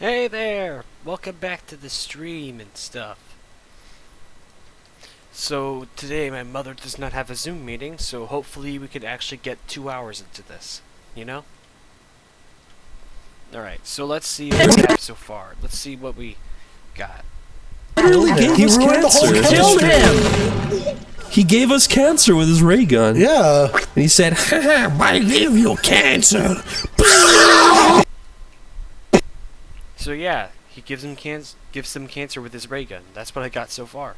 Hey there! Welcome back to the stream and stuff. So today my mother does not have a Zoom meeting, so hopefully we could actually get 2 hours into this, you know? Alright, so let's see what we have so far. Let's see what we got. He ruined the whole Killed chemistry. him! He gave us cancer with his ray gun. Yeah. And he said, haha, I give you cancer. So yeah, he gives them cancer with his ray gun. That's what I got so far.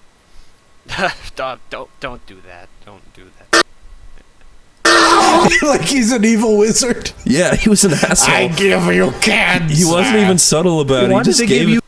don't do that. Don't do that. Like he's an evil wizard. Yeah, he was an asshole. I give you cancer. He wasn't even subtle about it. He just gave you.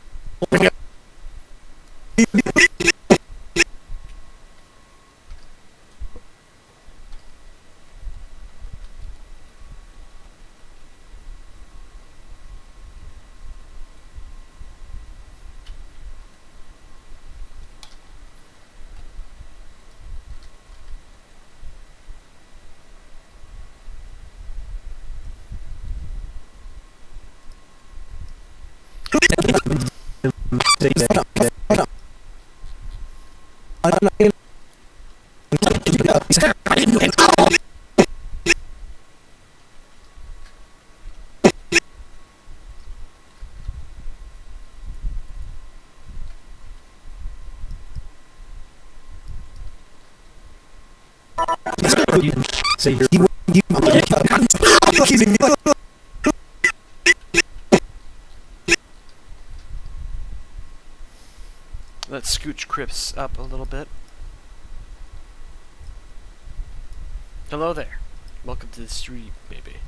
Let's scooch Crips up a little bit. Hello there. Welcome to the stream, baby.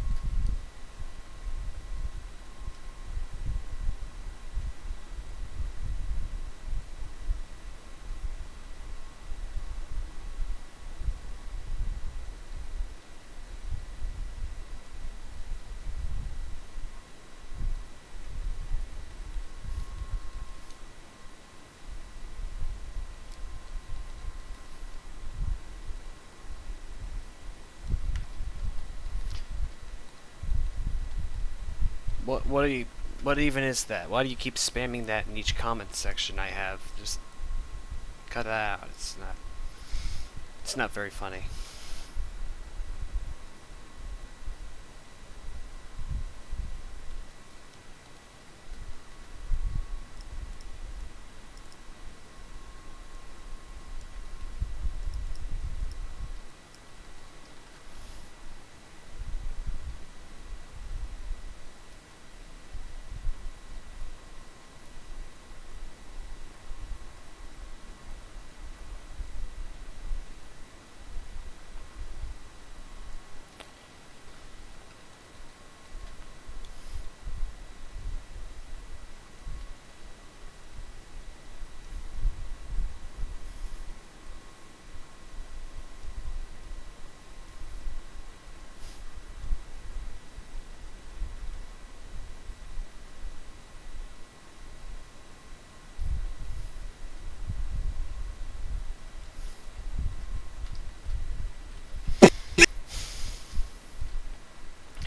What even is that? Why do you keep spamming that in each comment section I have? Just cut it out. It's not very funny.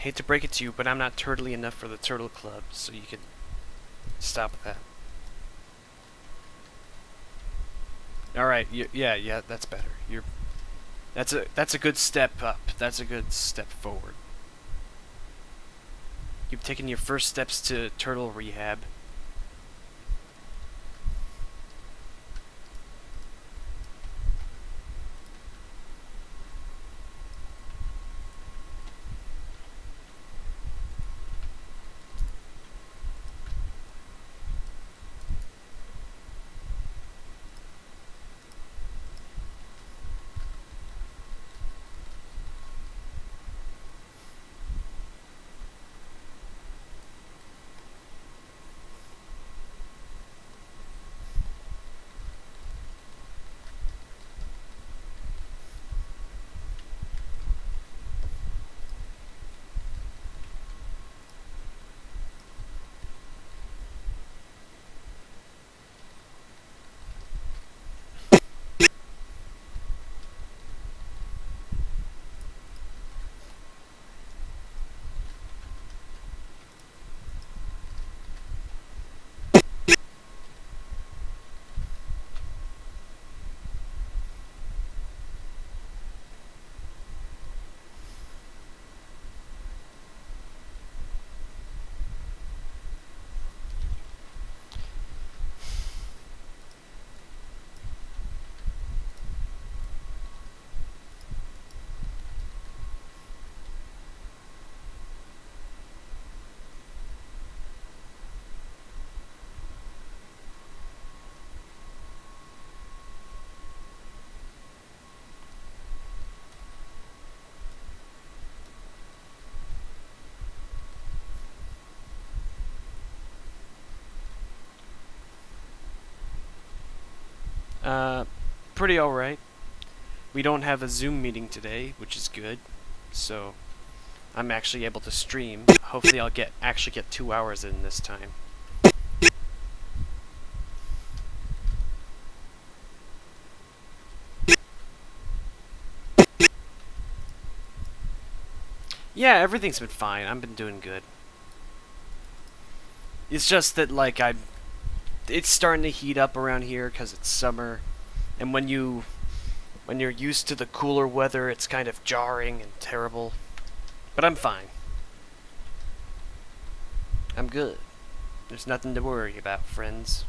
Hate to break it to you, but I'm not turtly enough for the Turtle Club, so you can stop with that. Alright, yeah, that's better. That's a good step up. That's a good step forward. You've taken your first steps to turtle rehab. Pretty alright. We don't have a Zoom meeting today, which is good. So, I'm actually able to stream. Hopefully I'll actually get 2 hours in this time. Yeah, everything's been fine. I've been doing good. It's just that, like, it's starting to heat up around here because it's summer. And when you're used to the cooler weather, it's kind of jarring and terrible. But I'm fine. I'm good. There's nothing to worry about, friends.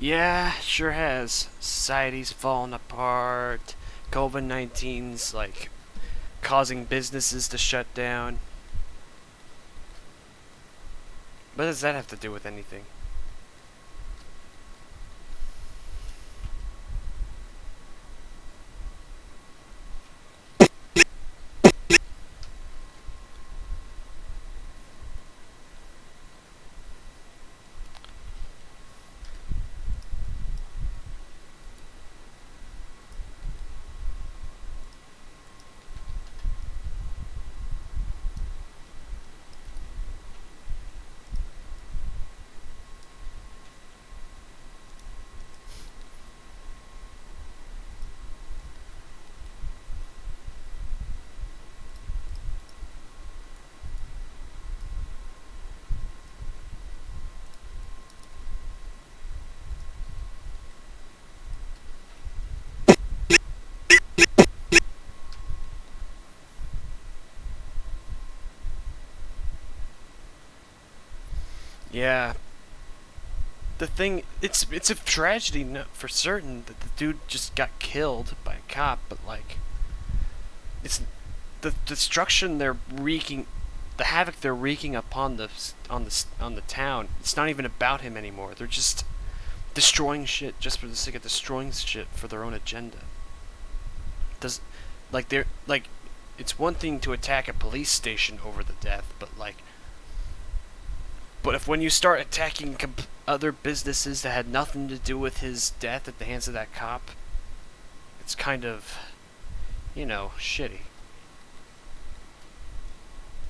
Yeah, sure has. Society's falling apart. COVID-19's like causing businesses to shut down. What does that have to do with anything? Yeah. The thing, it's a tragedy for certain that the dude just got killed by a cop, but like, it's the destruction they're wreaking, the havoc they're wreaking upon the town. It's not even about him anymore. They're just destroying shit just for the sake of destroying shit for their own agenda. It's one thing to attack a police station over the death, but if when you start attacking other businesses that had nothing to do with his death at the hands of that cop, it's kind of, shitty.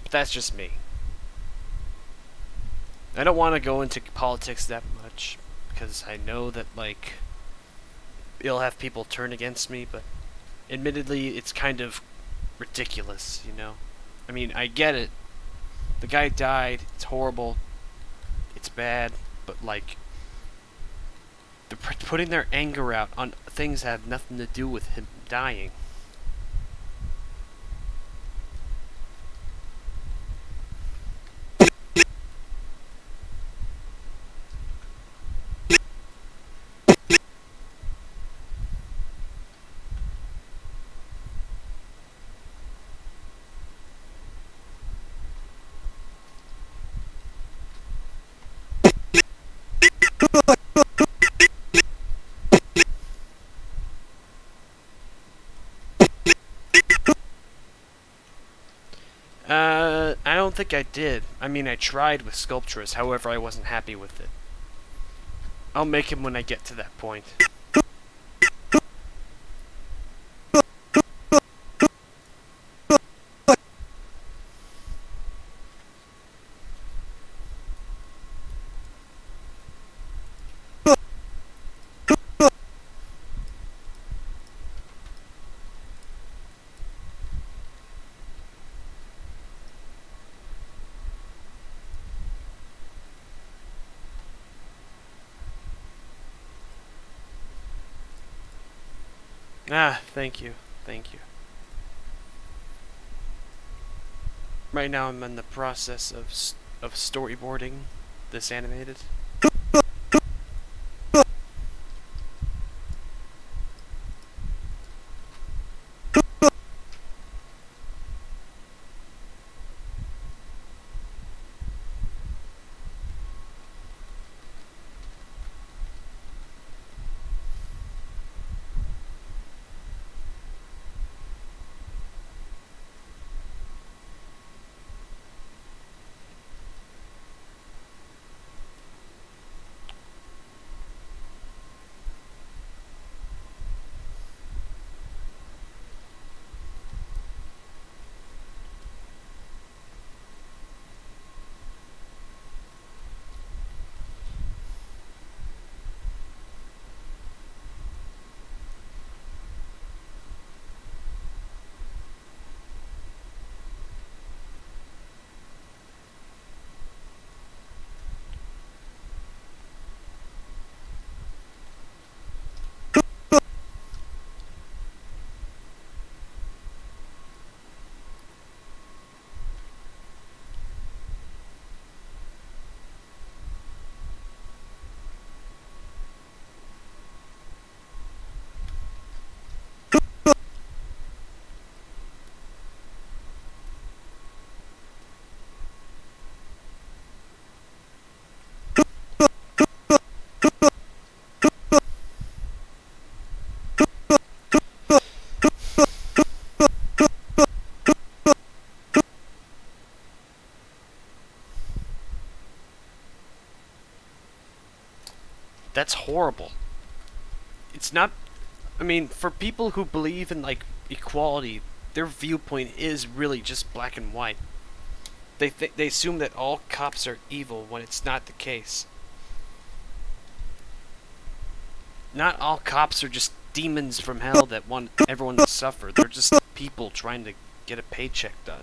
But that's just me. I don't want to go into politics that much, because I know that, it'll have people turn against me, but admittedly, it's kind of ridiculous, I mean, I get it. The guy died. It's horrible. It's bad, but they're putting their anger out on things that have nothing to do with him dying. I don't think I did. I mean, I tried with Sculptress, however, I wasn't happy with it. I'll make him when I get to that point. Ah, thank you. Thank you. Right now I'm in the process of storyboarding this animated. That's horrible. It's not... I mean, for people who believe in, like, equality, their viewpoint is really just black and white. They assume that all cops are evil when it's not the case. Not all cops are just demons from hell that want everyone to suffer. They're just people trying to get a paycheck done.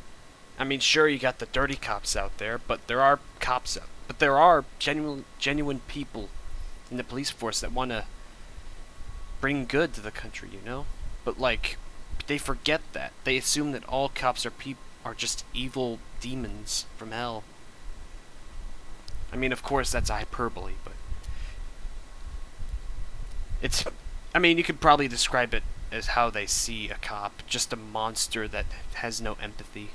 I mean, sure, you got the dirty cops out there, but there are cops out. But there are genuine people in the police force that want to bring good to the country, you know? But, like, they forget that. They assume that all cops are just evil demons from hell. I mean, of course, that's hyperbole, but... it's... I mean, you could probably describe it as how they see a cop. Just a monster that has no empathy.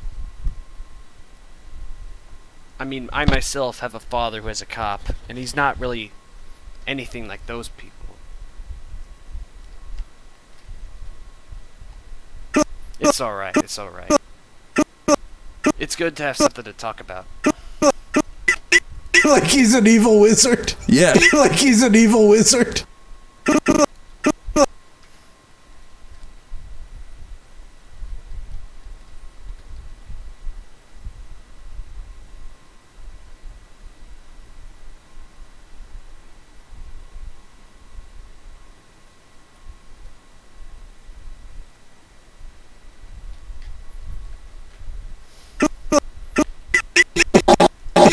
I mean, I myself have a father who is a cop, and he's not really anything like those people. It's alright, it's alright. It's good to have something to talk about. Like he's an evil wizard. Yeah. Like he's an evil wizard.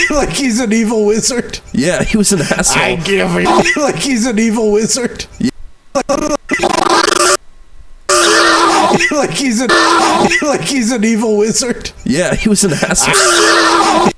Like he's an evil wizard. Yeah, he was an asshole. I give you. Like he's an evil wizard. Yeah. Like he's an evil wizard. Yeah, he was an asshole.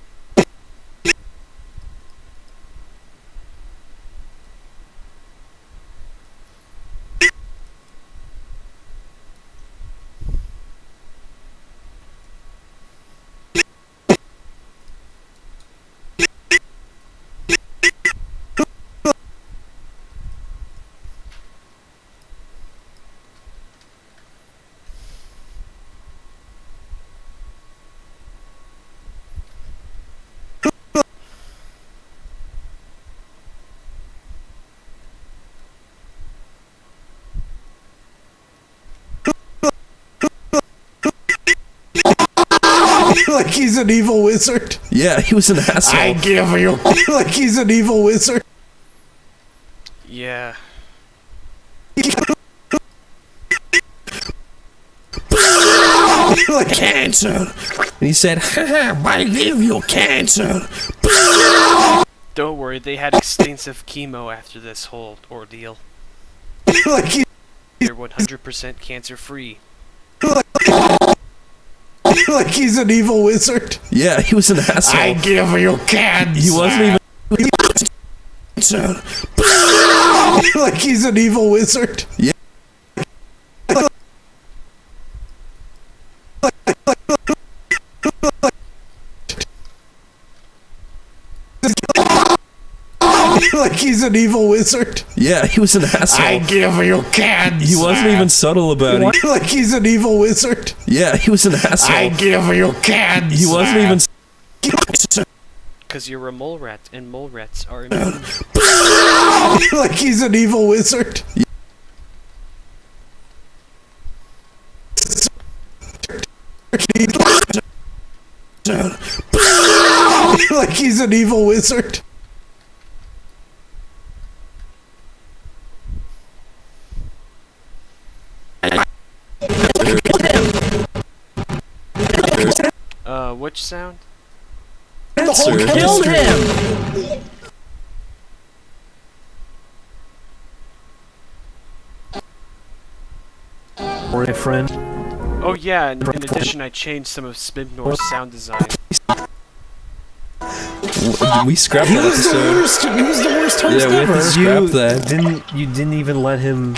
Like he's an evil wizard. Yeah, he was an asshole. I give you. Like he's an evil wizard. Yeah. Like Cancer. And he said, haha, I give you cancer. Don't worry, they had extensive chemo after this whole ordeal. like they're 100% cancer-free. Like he's an evil wizard. Yeah, he was an asshole. I give you cancer. He wasn't even cancer. Like he's an evil wizard. Yeah. Like he's an evil wizard. Yeah, he was an asshole. I give you cancer. He wasn't even subtle about it. Like he's an evil wizard. Yeah, he was an asshole. I give you cancer. He wasn't even Because you're a mole rat, and mole rats are immune. Like he's an evil wizard. Like he's an evil wizard. Which sound? cancer. Killed him! Or a friend. Oh yeah, in addition I changed some of Spimnor's sound design. We scrapped He that was the episode. worst. He was the worst host Yeah, we have ever. to scrap that. You didn't even let him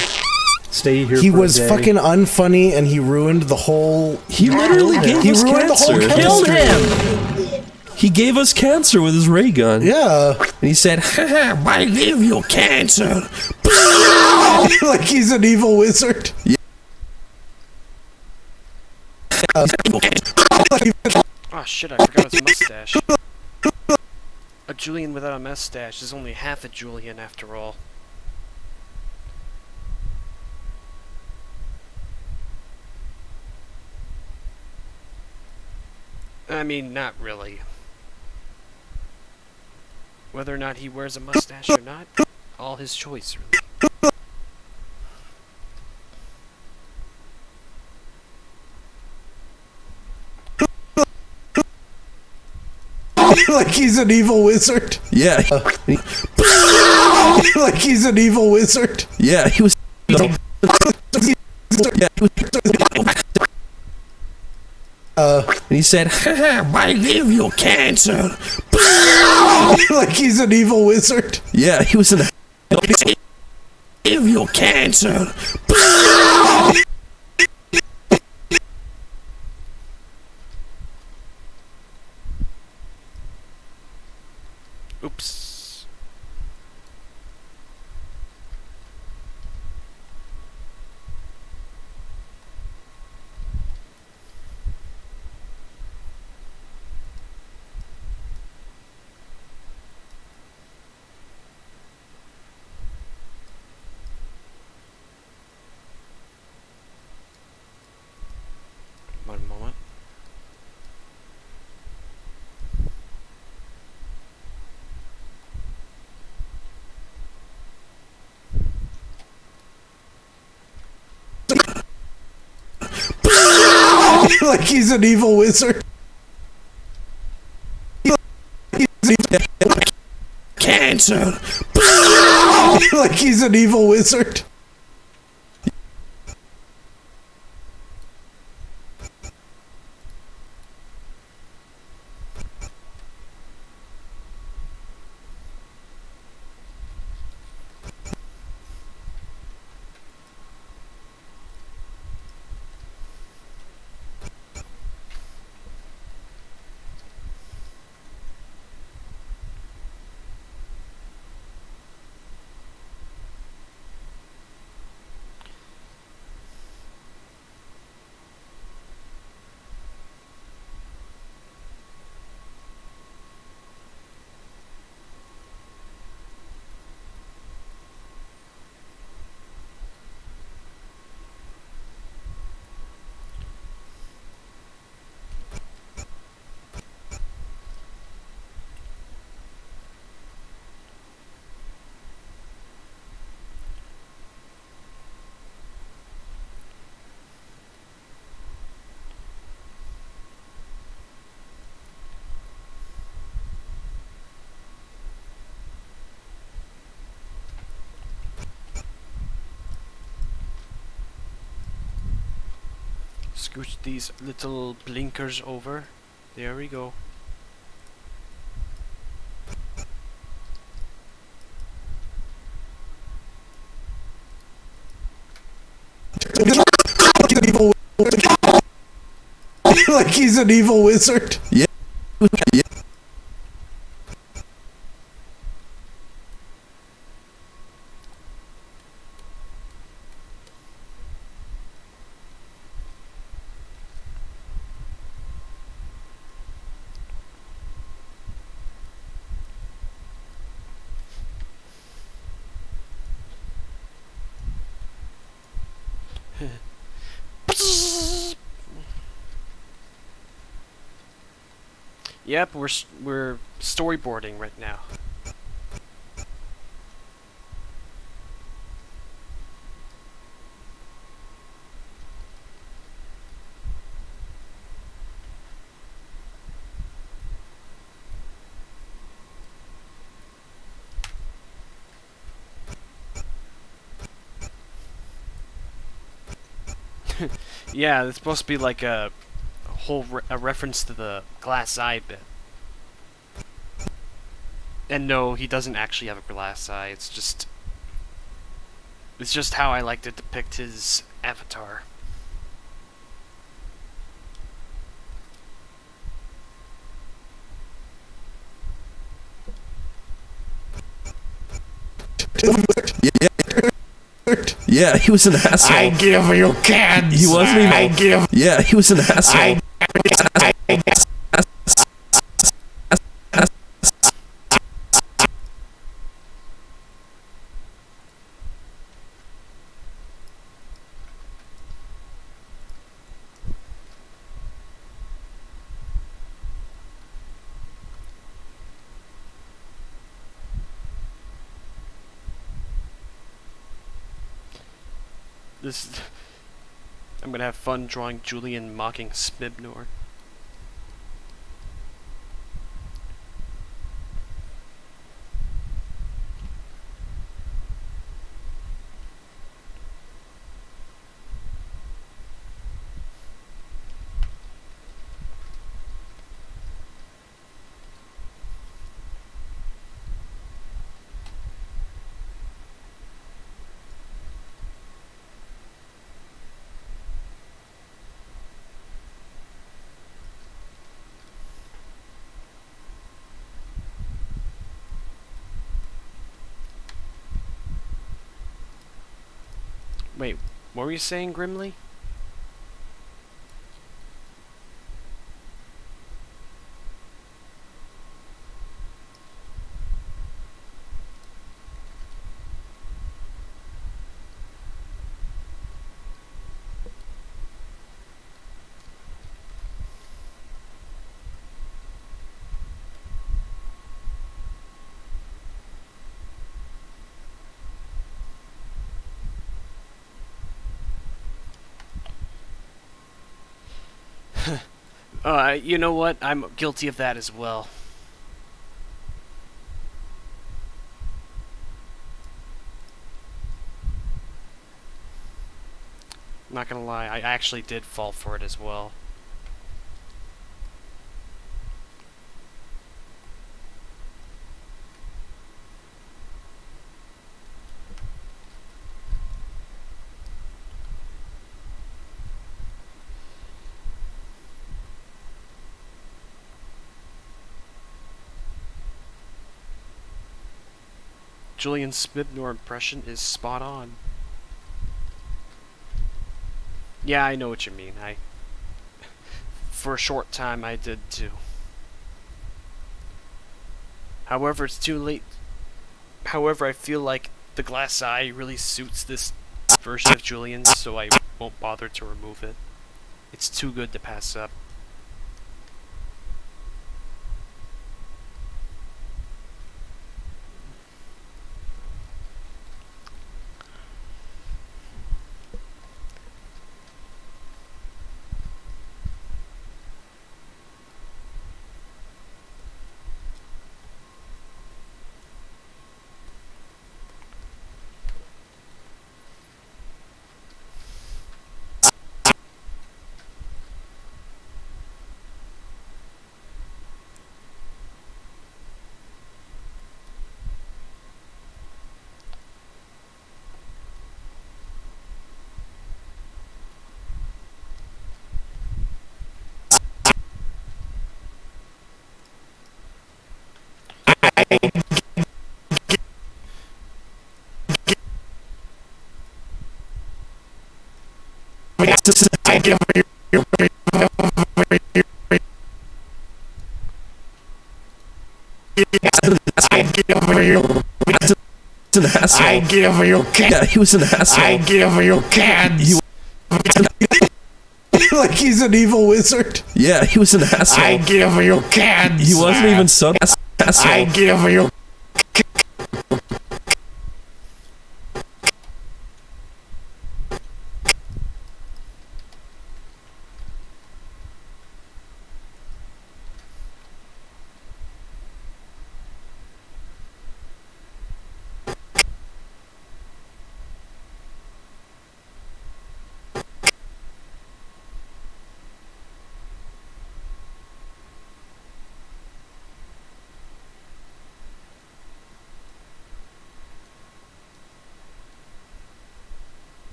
stay here. He for a was day. fucking unfunny, and he ruined the whole. He literally gave He us ruined the whole cancer. Killed chemistry. him! He gave us cancer with his ray gun. Yeah, And he said, haha, I give you cancer. like he's an evil wizard. Oh shit, I forgot his mustache. A Julian without a mustache is only half a Julian after all. I mean, not really. Whether or not he wears a mustache or not, all his choice, really. Like he's an evil wizard. Yeah. Like he's an evil wizard. Yeah, he was. Yeah, he was. And he said, haha, I give you cancer. Like he's an evil wizard. Yeah, he was an. Give you cancer. Oops. One moment. Like he's an evil wizard. Cancer. Like he's an evil wizard. scooch these little blinkers over. There we go. Like he's an evil wizard. Yeah. Yeah. Yep, we're storyboarding right now. Yeah, it's supposed to be like a a reference to the glass eye bit. And no, he doesn't actually have a glass eye. It's just how I like to depict his avatar. Yeah, he was an asshole. I give you cans. He wasn't even. I give. Yeah, he was an asshole. I'm gonna have fun drawing Julian mocking Smibnor. Wait, what were you saying, Grimly? You know what? I'm guilty of that as well. Not gonna lie, I actually did fall for it as well. Julian's Smibnor impression is spot on. Yeah, I know what you mean. For a short time, I did too. However, it's too late. However, I feel like the glass eye really suits this version of Julian, so I won't bother to remove it. It's too good to pass up. An asshole. I give you candy. Yeah, he was an asshole. I give you candy. Like he's an evil wizard. Yeah, he was an asshole. I give you candy. He wasn't even subtle. Asshole. I give you.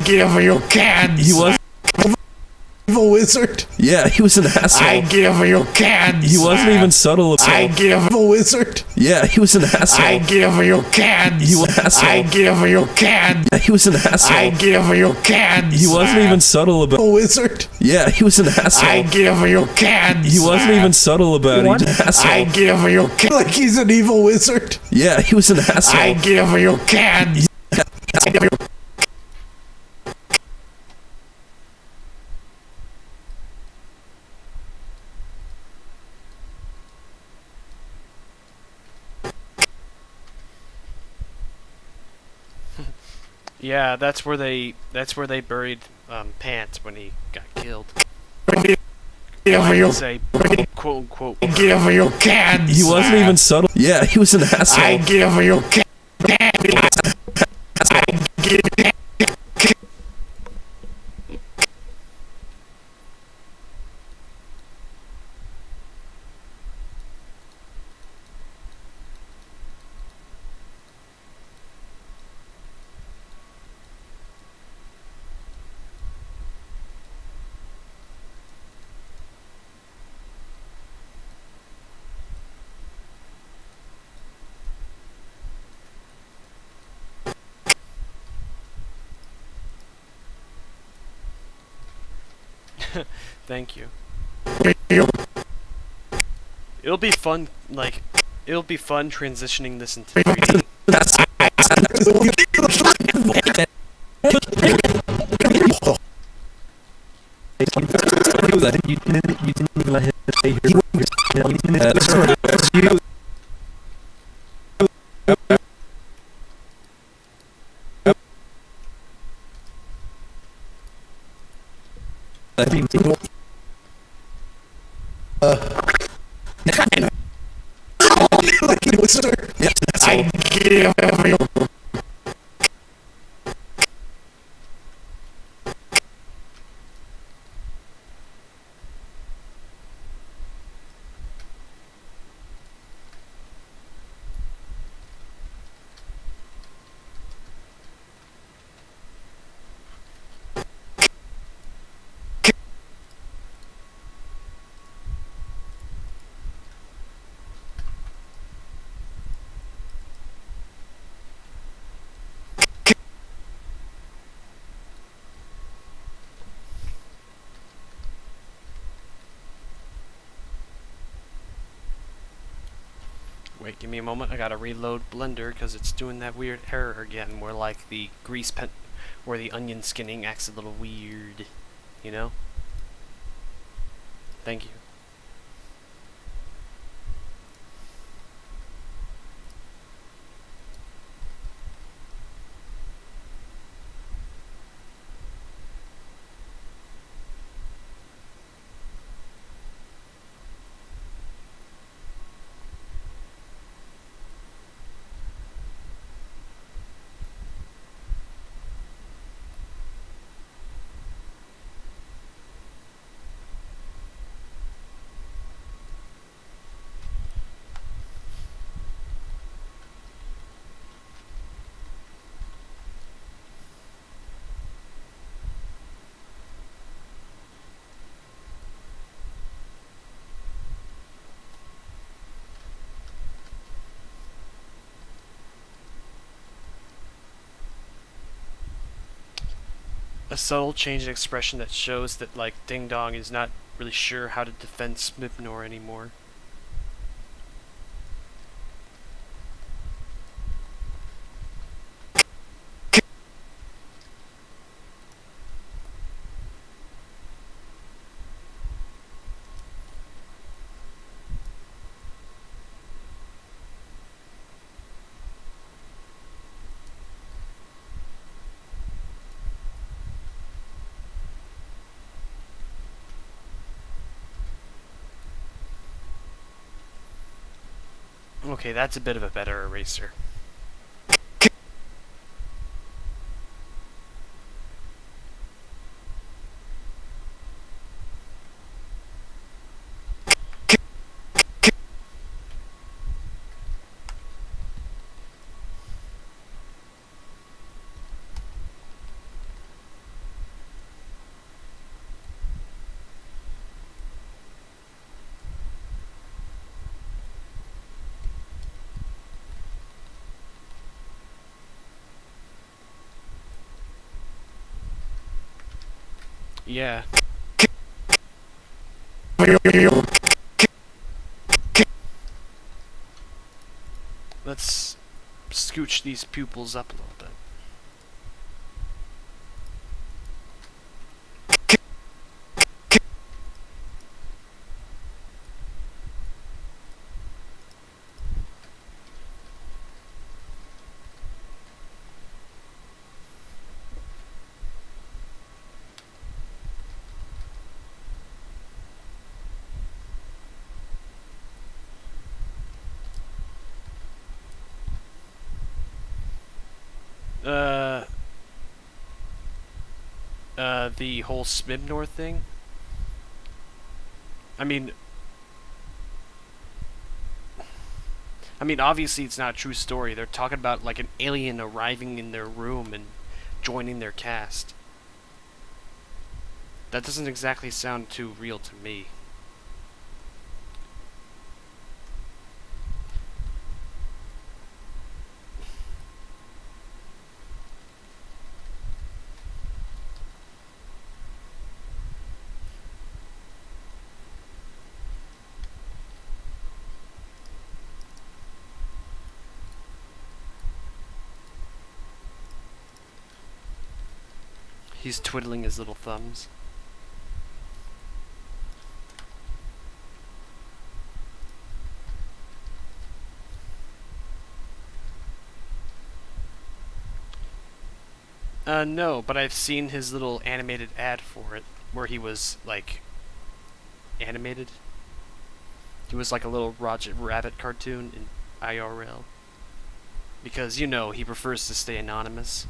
Give you candy. He was Evil wizard. Yeah, he was an asshole. I give you candy. He wasn't even subtle. I give evil wizard. Yeah, he was an asshole. I give you candy. He was an asshole. I give you candy. Yeah, he was an asshole. I give you candy. He wasn't even subtle about. Evil wizard. Yeah, he was an asshole. I give you candy. He wasn't even subtle about it. What? He was an asshole. I give you candy. Like he's an evil wizard. Yeah, he was an asshole. I give you candy. I give you. Yeah, that's where they buried Pants when he got killed. Give I you. would say quote unquote. Give you candy. He wasn't even subtle. Yeah, he was an asshole. I give you candy. I give you. Thank you. It'll be fun, like, it'll be fun transitioning this into 3D. You didn't even let him stay here. You Like a wizard. I give you. Wait, give me a moment. I gotta reload Blender because it's doing that weird error again, where like the where the onion skinning acts a little weird, you know? Thank you. a subtle change in expression that shows that, like, Ding Dong is not really sure how to defend Smipnor anymore. Okay, that's a bit of a better eraser. Yeah. Let's scooch these pupils up a little bit. The whole Smibnor thing. I mean, obviously it's not a true story. They're talking about, like, an alien arriving in their room and joining their cast. That doesn't exactly sound too real to me. He's twiddling his little thumbs. No, but I've seen his little animated ad for it, where he was, like, animated. He was like a little Roger Rabbit cartoon in IRL. Because, you know, he prefers to stay anonymous.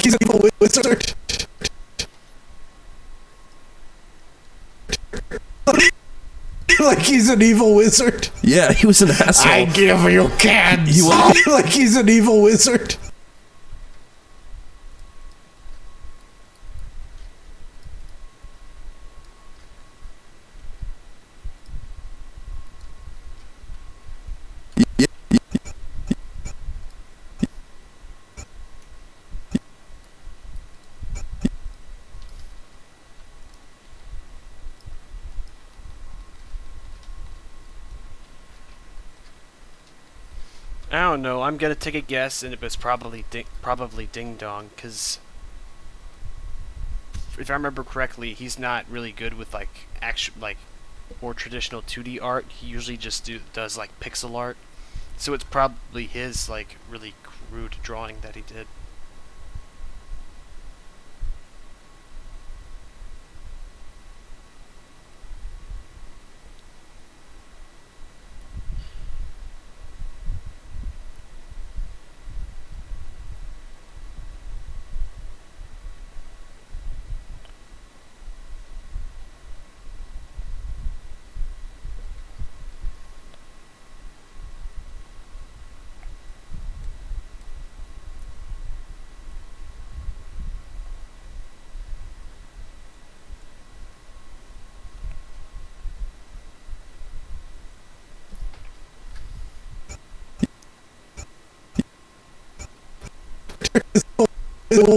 He's an evil wizard. Like he's an evil wizard. Yeah, he was an asshole. I give you cancer. He was like he's an evil wizard. I don't know. I'm gonna take a guess, and it was probably Ding Dong, because if I remember correctly, he's not really good with like more traditional 2D art. He usually just does like pixel art. So it's probably his like really crude drawing that he did.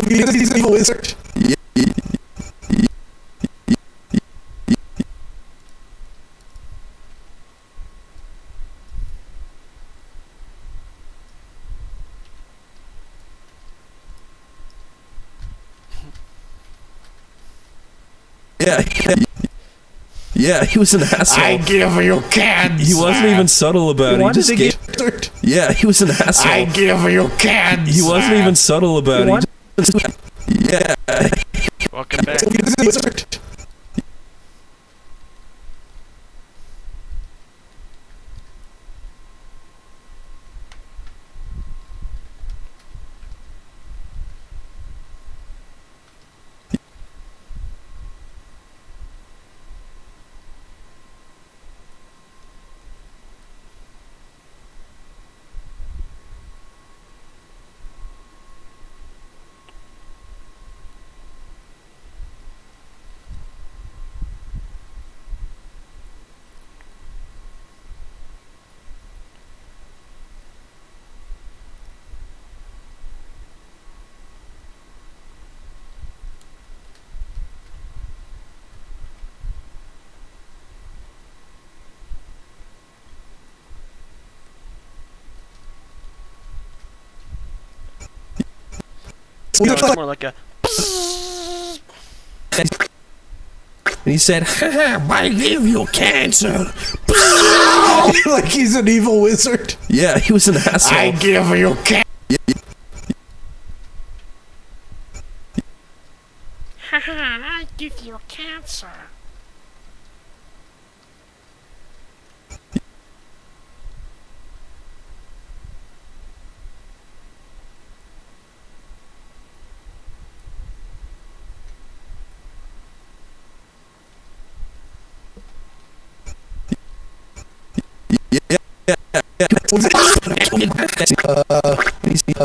He's an evil wizard. Yeah, he was an asshole. I give you cancer. He wasn't even subtle about it. He just gave. Yeah, he was an asshole. I give you cancer. He wasn't even subtle about it. Yeah. Welcome back. No, it's more like a. And he said, I give you cancer. Like he's an evil wizard. Yeah, he was an asshole. I give you cancer. I give you cancer.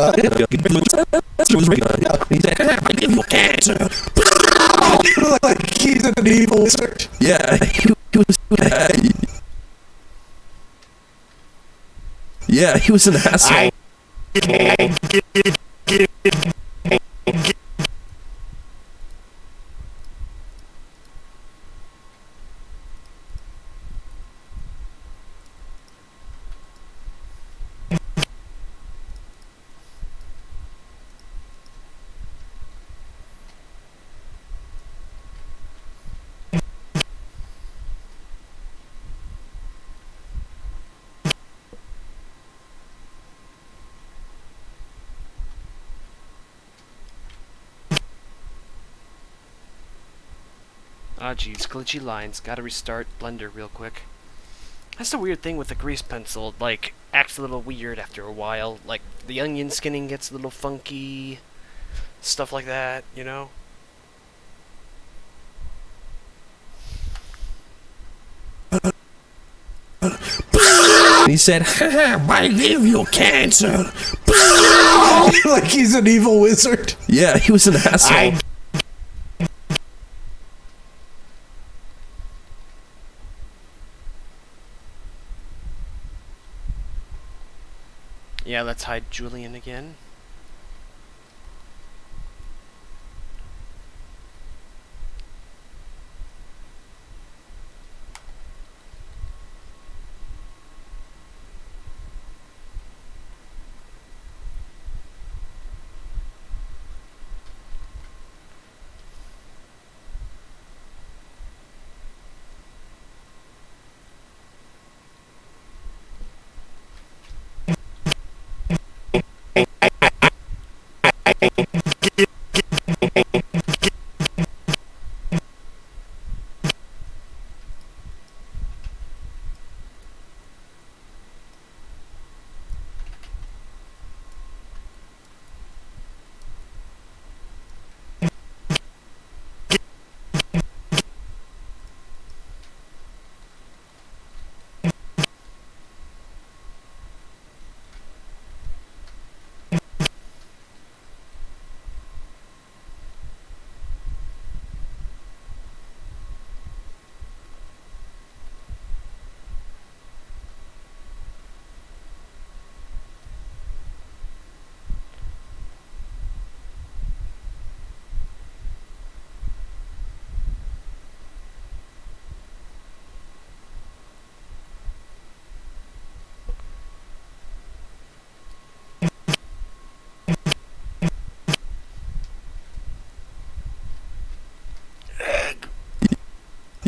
I give you cancer. Like he's an evil wizard. Yeah, he was. Yeah, he was an asshole. Ah, geez, glitchy lines. Gotta restart Blender real quick. That's the weird thing with the grease pencil. Like, acts a little weird after a while. Like, the onion skinning gets a little funky. Stuff like that, you know? he said, I give you cancer. Like he's an evil wizard. Yeah, he was an asshole. Yeah, let's hide Julian again.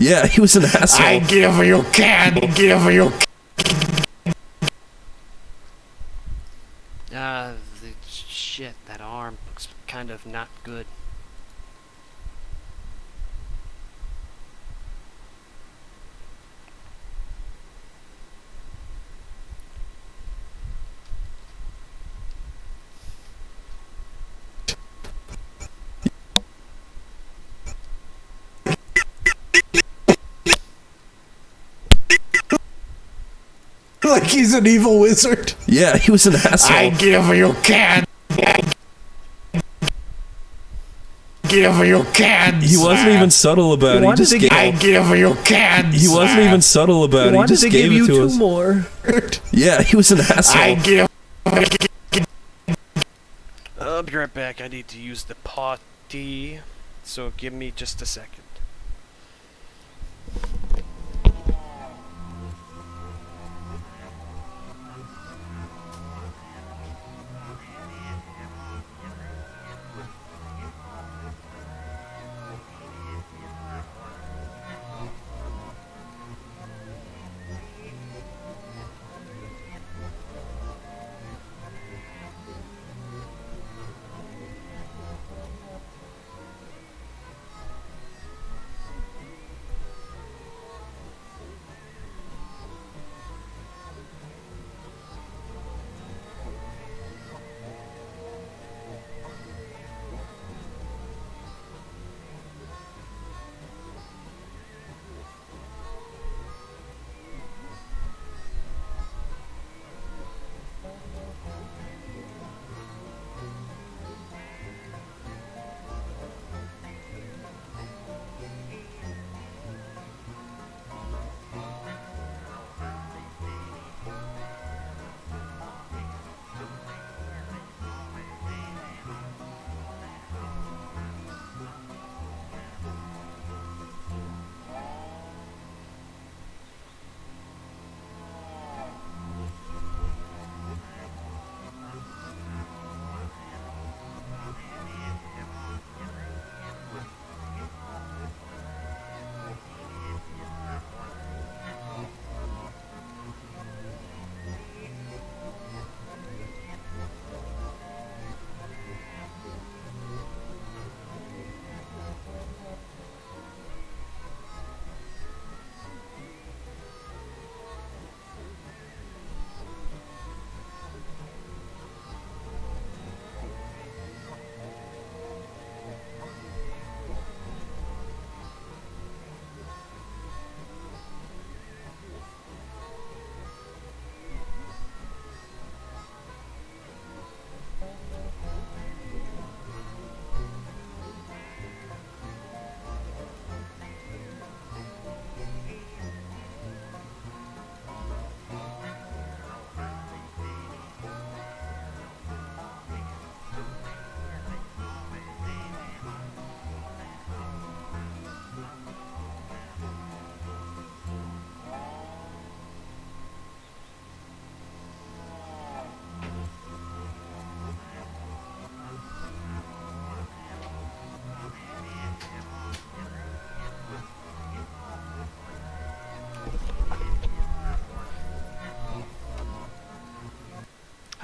Yeah, he was an asshole. I give you Shit, that arm looks kind of not good. Like he's an evil wizard. Yeah, he was an asshole. I give you cancer. He wasn't even subtle about it. He just gave, I give you cancer. he wasn't even subtle about it. He just gave it to us. more. Yeah, he was an asshole. I give I'll be right back. I need to use the potty, so give me just a second.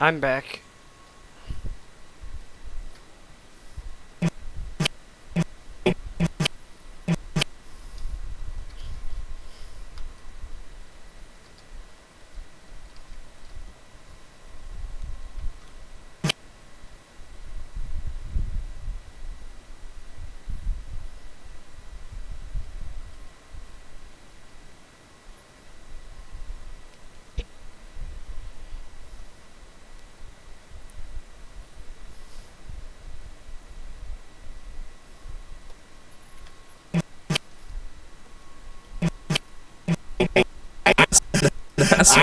I'm back.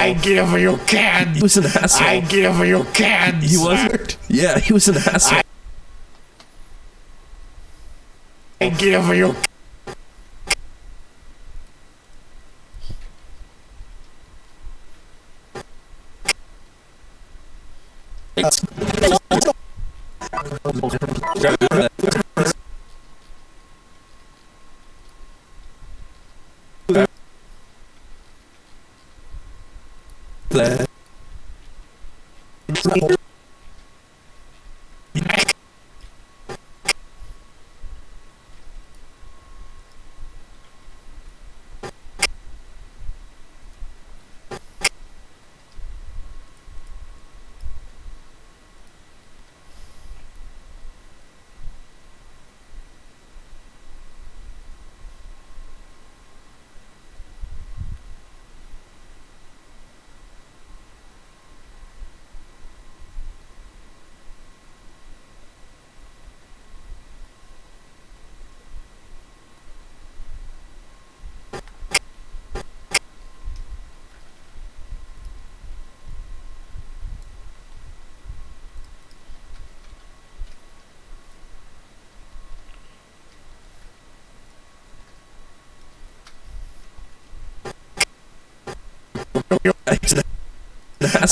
I give you candy. He was an asshole. I give you candy. He wasn't. Yeah, he was an asshole. I give you.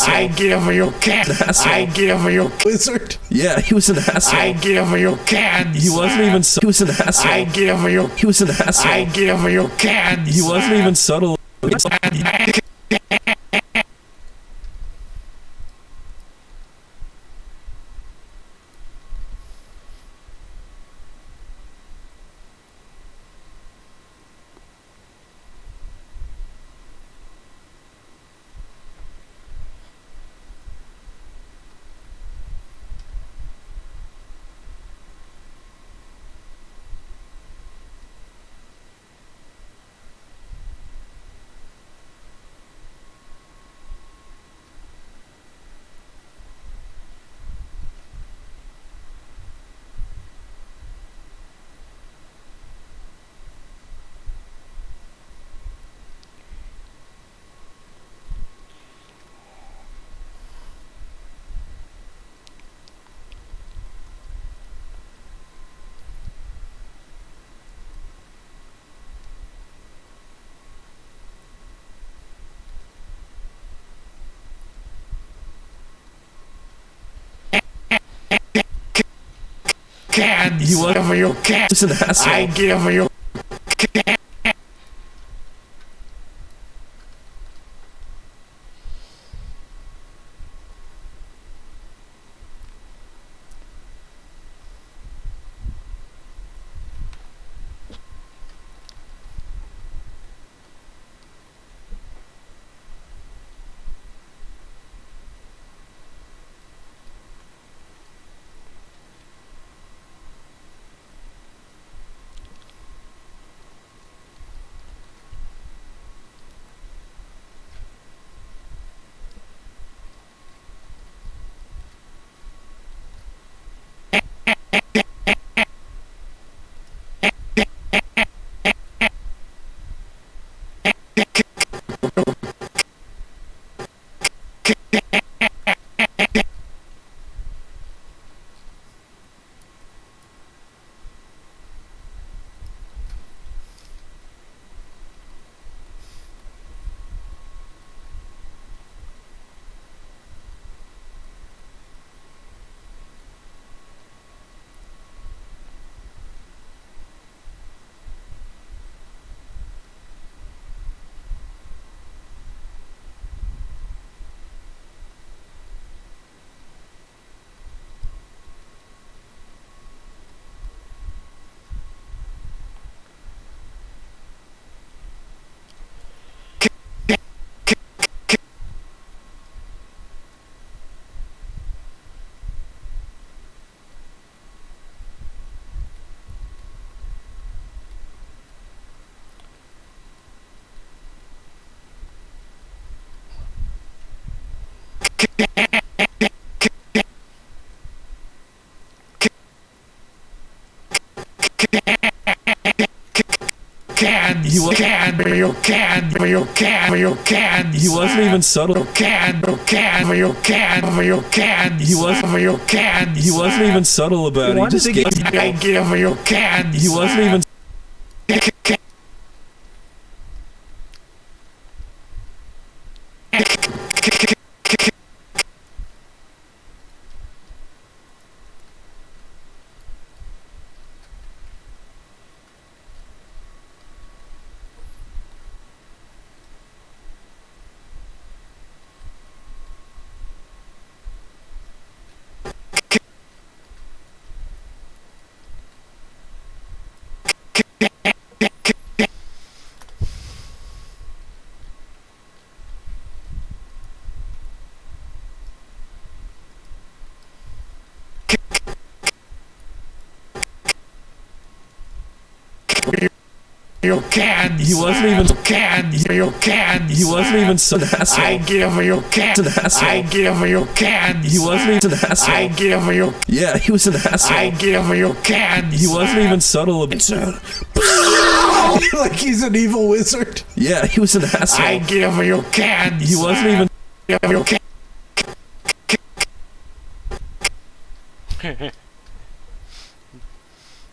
I give you candy. I give you Wizard. Yeah, he was an asshole. I give you candy. He wasn't even. He was an asshole. I give you. He was an asshole. I give you candy. He wasn't even subtle. Candy. He was. Give you candy. He was an asshole. I give you. He wasn't even subtle. He wasn't even subtle about it. He just gave. He wasn't even. He wasn't even. He wasn't even an asshole. I give you An asshole. I give you candy. He wasn't even an asshole. I give you. Yeah, he was an asshole. I give you candy. He wasn't even subtle about it. Like he's an evil wizard. Yeah, he was an asshole. I give you candy. He wasn't even. Give you candy.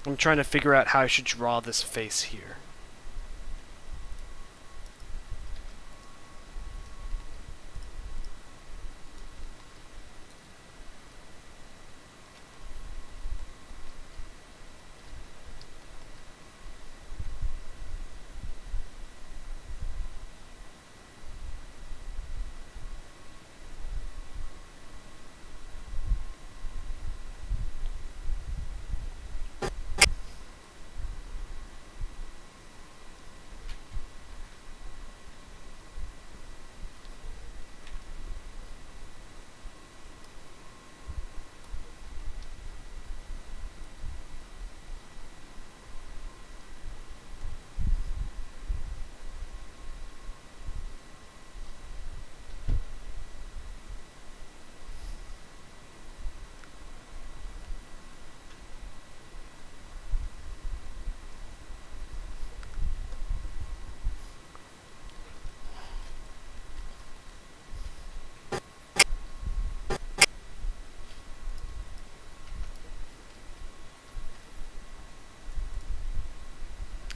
I'm trying to figure out how I should draw this face here.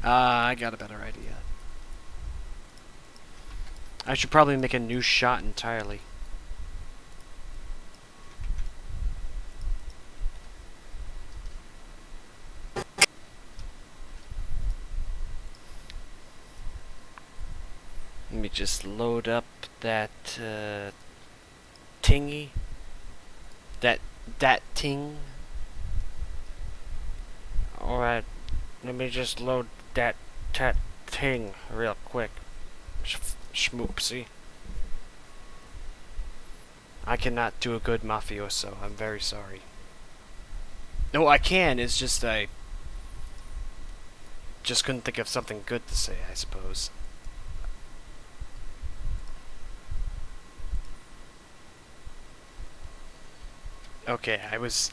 I got a better idea. I should probably make a new shot entirely. Let me just load up that tingy. That ting. Alright, let me just load that ting real quick. Schmoopsie. I cannot do a good mafioso. I'm very sorry. No, I can. It's just I just couldn't think of something good to say, I suppose. Okay, I was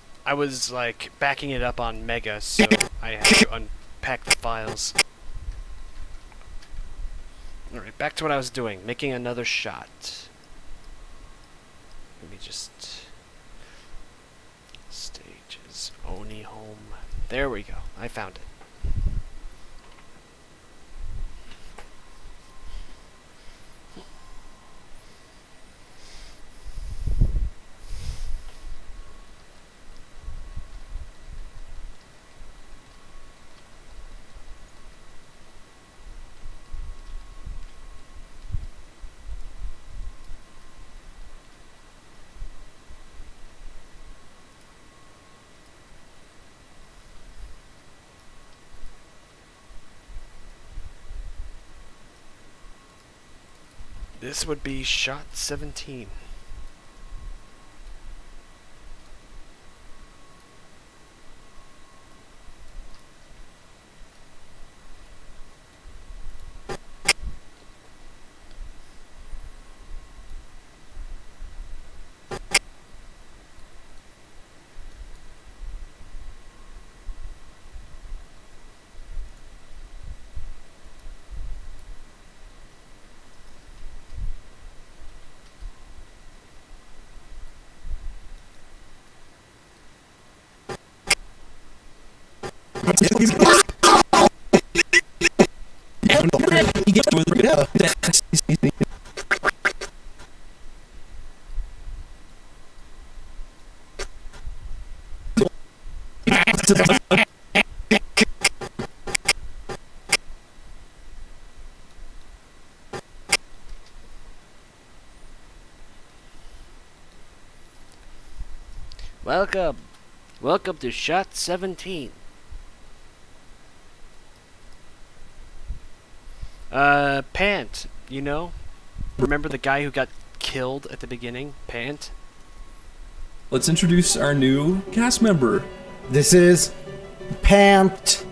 like backing it up on Mega, so I had to unpack the files. Alright, back to what I was doing, making another shot. Let me just stages, Oni home. There we go. I found it. This would be shot 17. Welcome. Welcome to Shot 17. Pant, you know? Remember the guy who got killed at the beginning? Pant? Let's introduce our new cast member. This is Pant.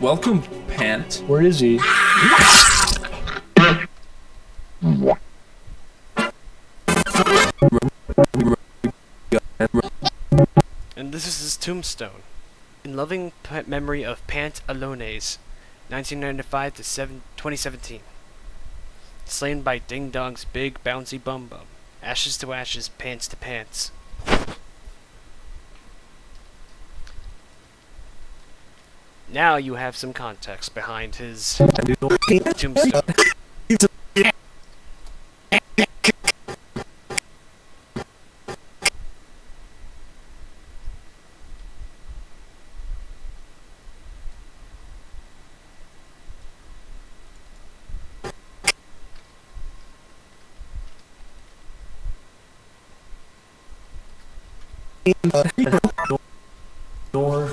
Welcome, Pant. Where is he? And this is his tombstone. In loving memory of Pant Alones, 1995 to 2017. Slain by Ding Dong's big bouncy bum bum. Ashes to ashes, pants to pants. Now you have some context behind his tombstone. Door.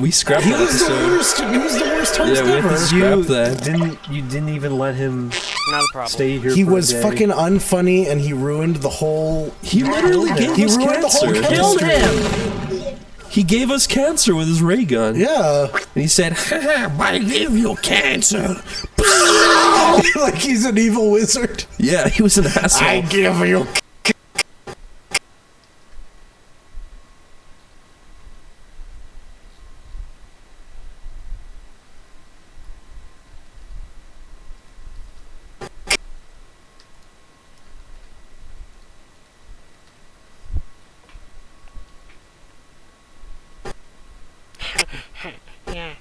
We scrapped that episode. He was the worst host Yeah, we have to ever. scrap that. You didn't even let him Not a problem. stay here. He for a was day. fucking unfunny, and he ruined the whole. He literally gave He us ruined the whole cancer. Killed chemistry. him. He gave us cancer with his ray gun. Yeah, And he said, I give you cancer. like he's an evil wizard. Yeah, he was an asshole. I give you. Yeah.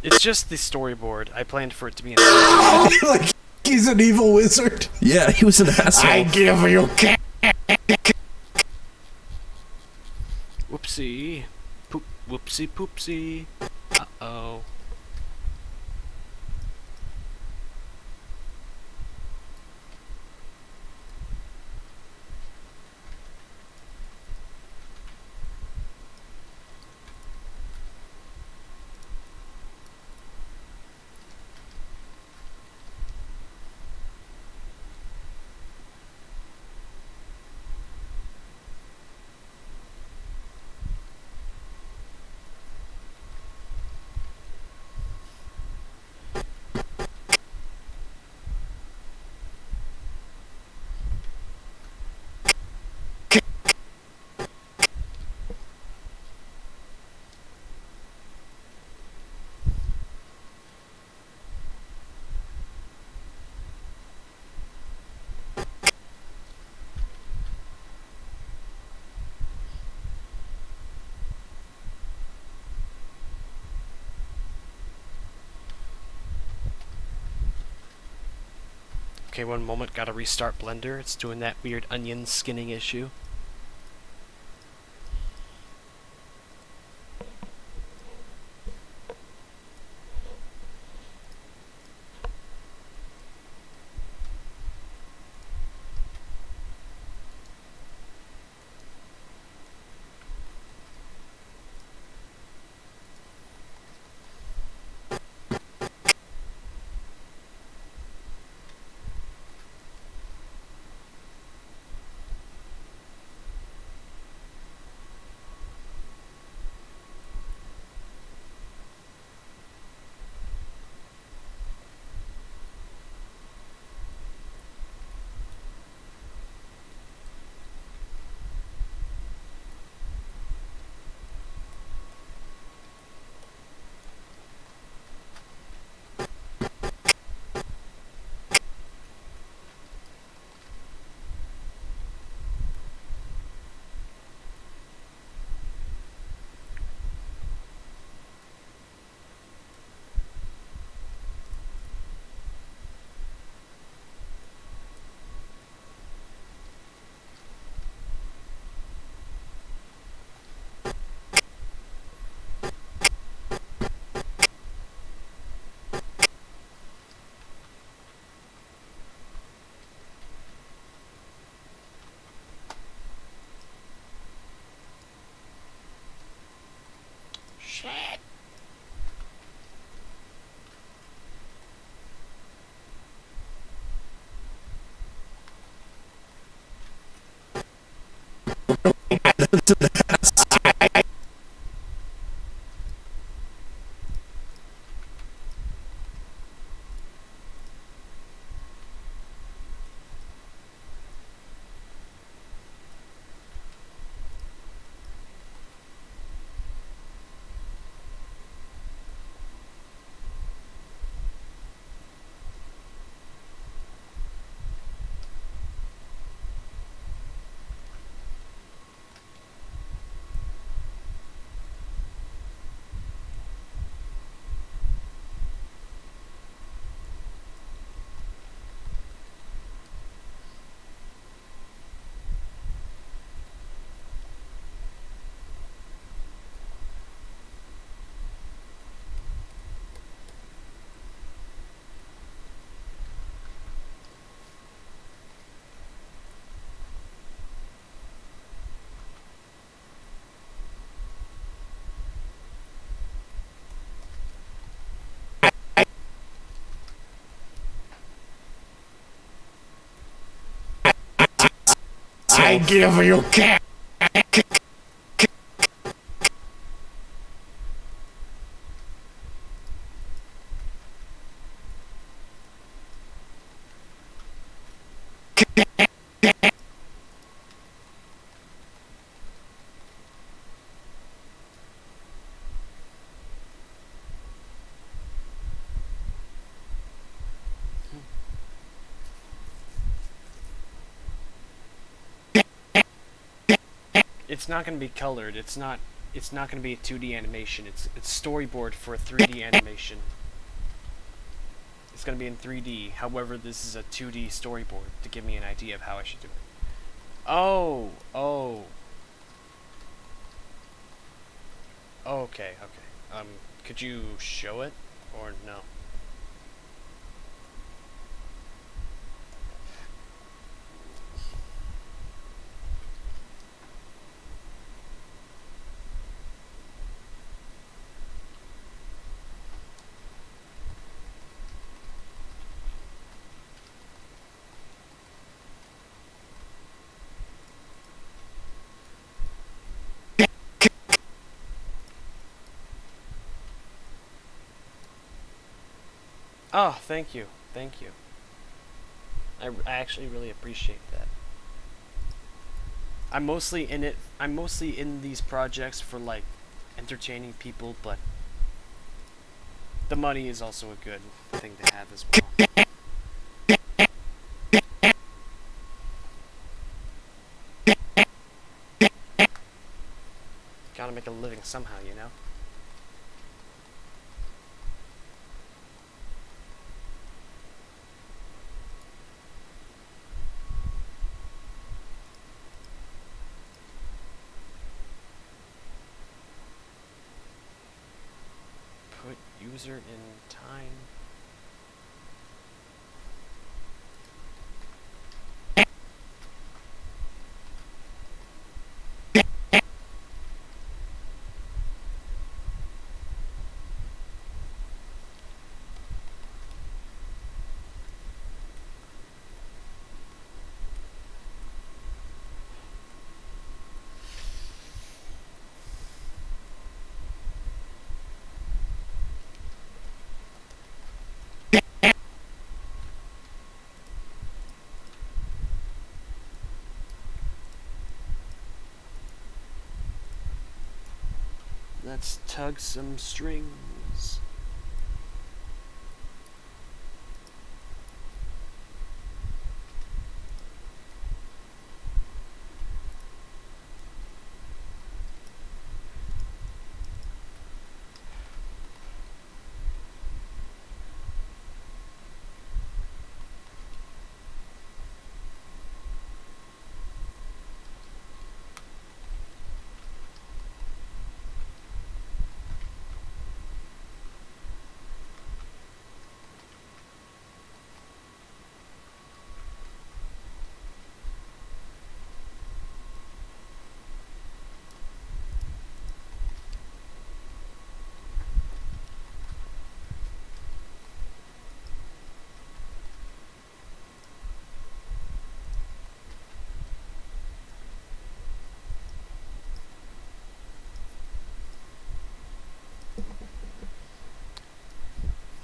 It's just the storyboard. I planned for it to be an Like he's an evil wizard. Yeah, he was an asshole. I give you. Whoopsie. Whoopsie poopsie. Uh-oh. Okay, one moment, gotta restart Blender. It's doing that weird onion skinning issue. Shit! I give you cat. It's not going to be colored. It's not going to be a 2D animation. It's storyboard for a 3D animation. It's going to be in 3D. However, this is a 2D storyboard to give me an idea of how I should do it. Oh, oh. Okay, okay. Could you show it or no? Oh, thank you. Thank you. I actually really appreciate that. I'm mostly in these projects for, like, entertaining people, but the money is also a good thing to have as well. Gotta make a living somehow, you know? Put user in time. Let's tug some strings.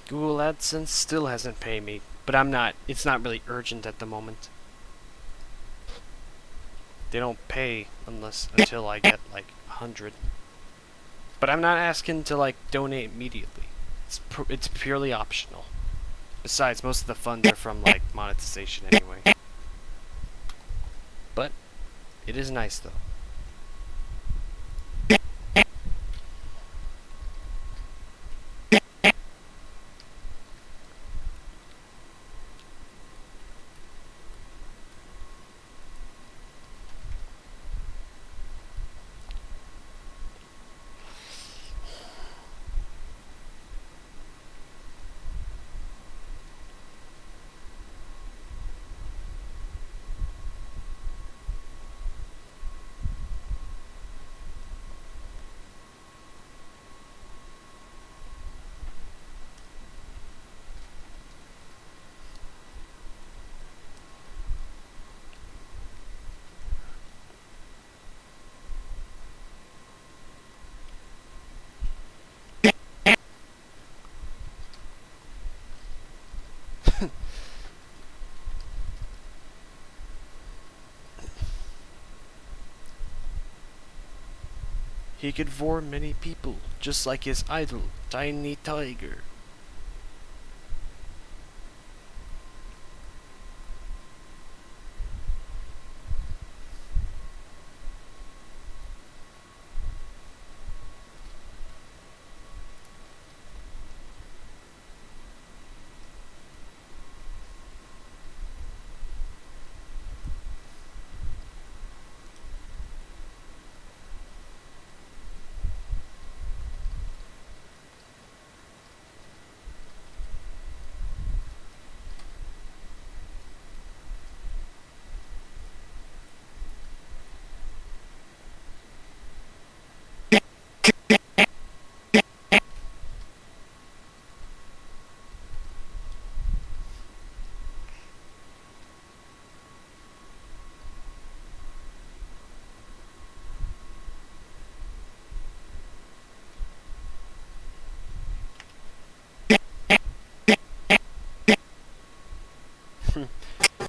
Google AdSense still hasn't paid me, but it's not really urgent at the moment. They don't pay until I get like 100. But I'm not asking to like donate immediately. It's purely optional. Besides, most of the funds are from like monetization anyway. But it is nice though. He could warn many people, just like his idol, Tiny Tiger.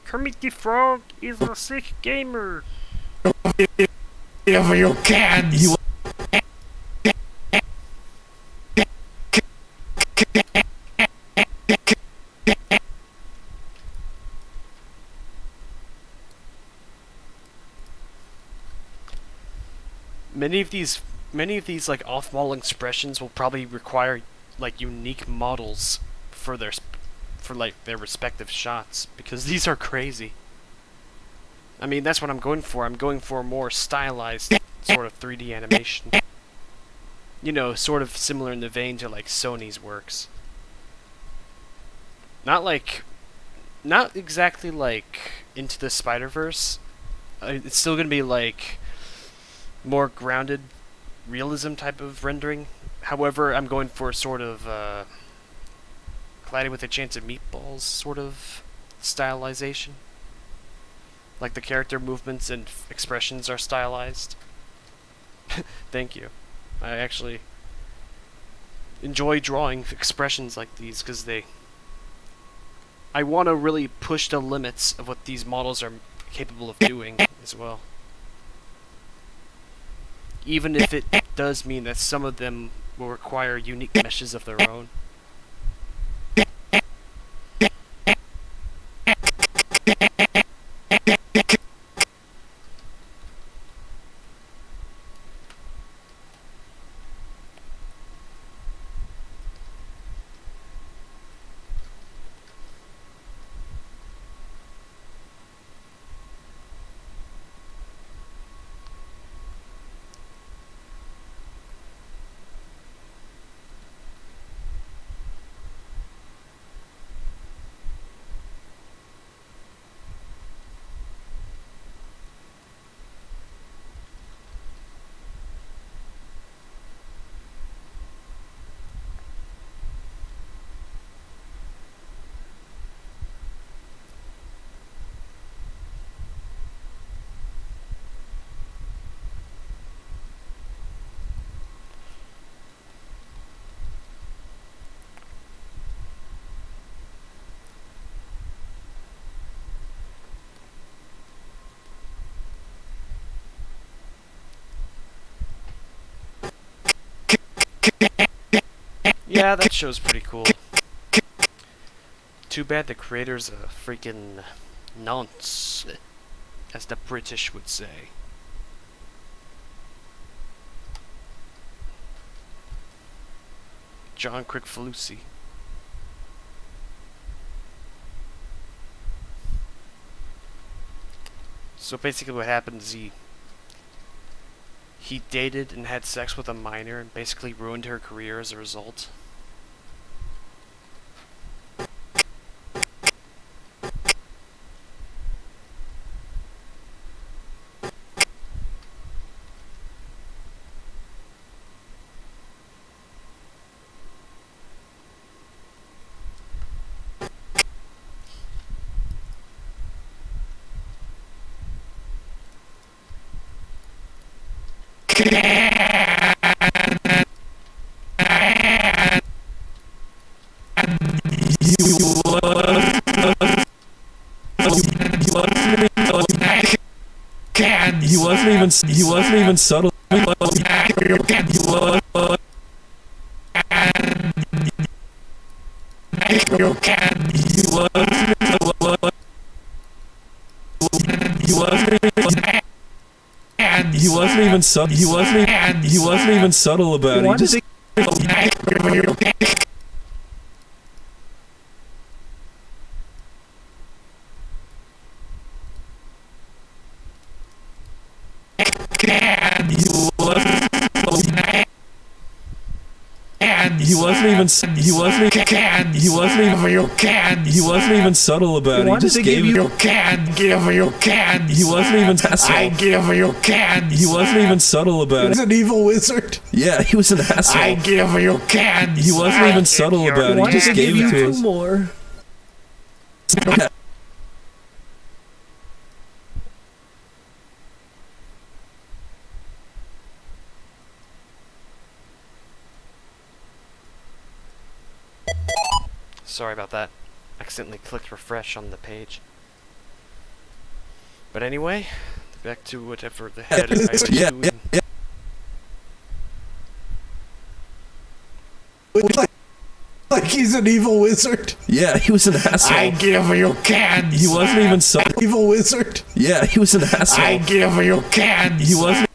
Kermit the Frog is a sick gamer. Whatever you can. Many of these like off-model expressions will probably require like unique models for their respective shots, because these are crazy. I mean, that's what I'm going for. I'm going for a more stylized sort of 3D animation. you know, sort of similar in the vein to like Sony's works. Not exactly like Into the Spider-Verse. It's still gonna be like more grounded realism type of rendering. However, I'm going for sort of Cloudy with a Chance of Meatballs sort of stylization. Like the character movements and expressions are stylized. Thank you. I actually enjoy drawing expressions like these because I want to really push the limits of what these models are capable of doing as well. Even if it does mean that some of them will require unique meshes of their own. Yeah, that show's pretty cool. Too bad the creator's a freaking nonce, as the British would say. John Crickfalusi. So basically what happened is he dated and had sex with a minor and basically ruined her career as a result. He wasn't even subtle. He wasn't even subtle. He wasn't even subtle about it. He just he wasn't even subtle about it. He just gave You can't give, you can't. He wasn't even I give, you can't. He wasn't even subtle about He's it. an evil wizard. Yeah, he was an asshole. I give, you can't. He wasn't even subtle about it. He just gave it to us. more. Yeah. Sorry about that. Accidentally clicked refresh on the page. But anyway, back to whatever the head I was doing. Like he's an evil wizard. Yeah, he was an asshole. I give, you can't. He wasn't even subtle. Evil wizard. Yeah, he was an asshole. I give, you can't. He wasn't.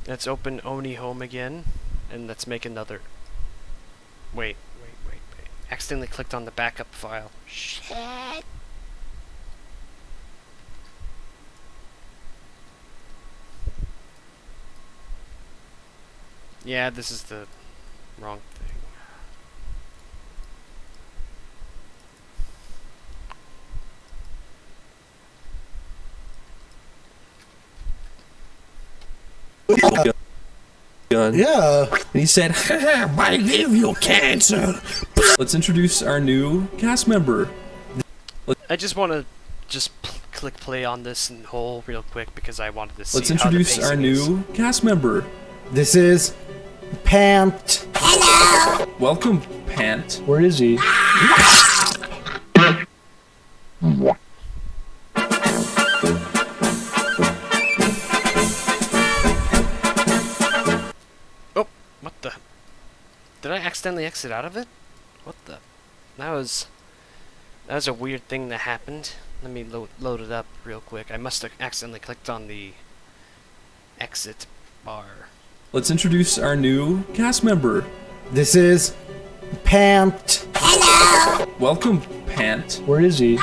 Let's open Oni Home again, and let's make another. Wait. accidentally clicked on the backup file. Shit. Yeah, this is the wrong thing. Gun. Yeah. And he said, "Haha, I give you cancer." Let's introduce our new cast member. I just want to click play on this in whole real quick because I wanted to see Let's how the introduce our pacing is. new cast member. This is Pant. Welcome, Pant. Where is he? Oh, what the? Did I accidentally exit out of it? What the? That was a weird thing that happened. Let me load it up real quick. I must have accidentally clicked on the exit bar. Let's introduce our new cast member. This is Pant. Welcome, Pant. Where is he?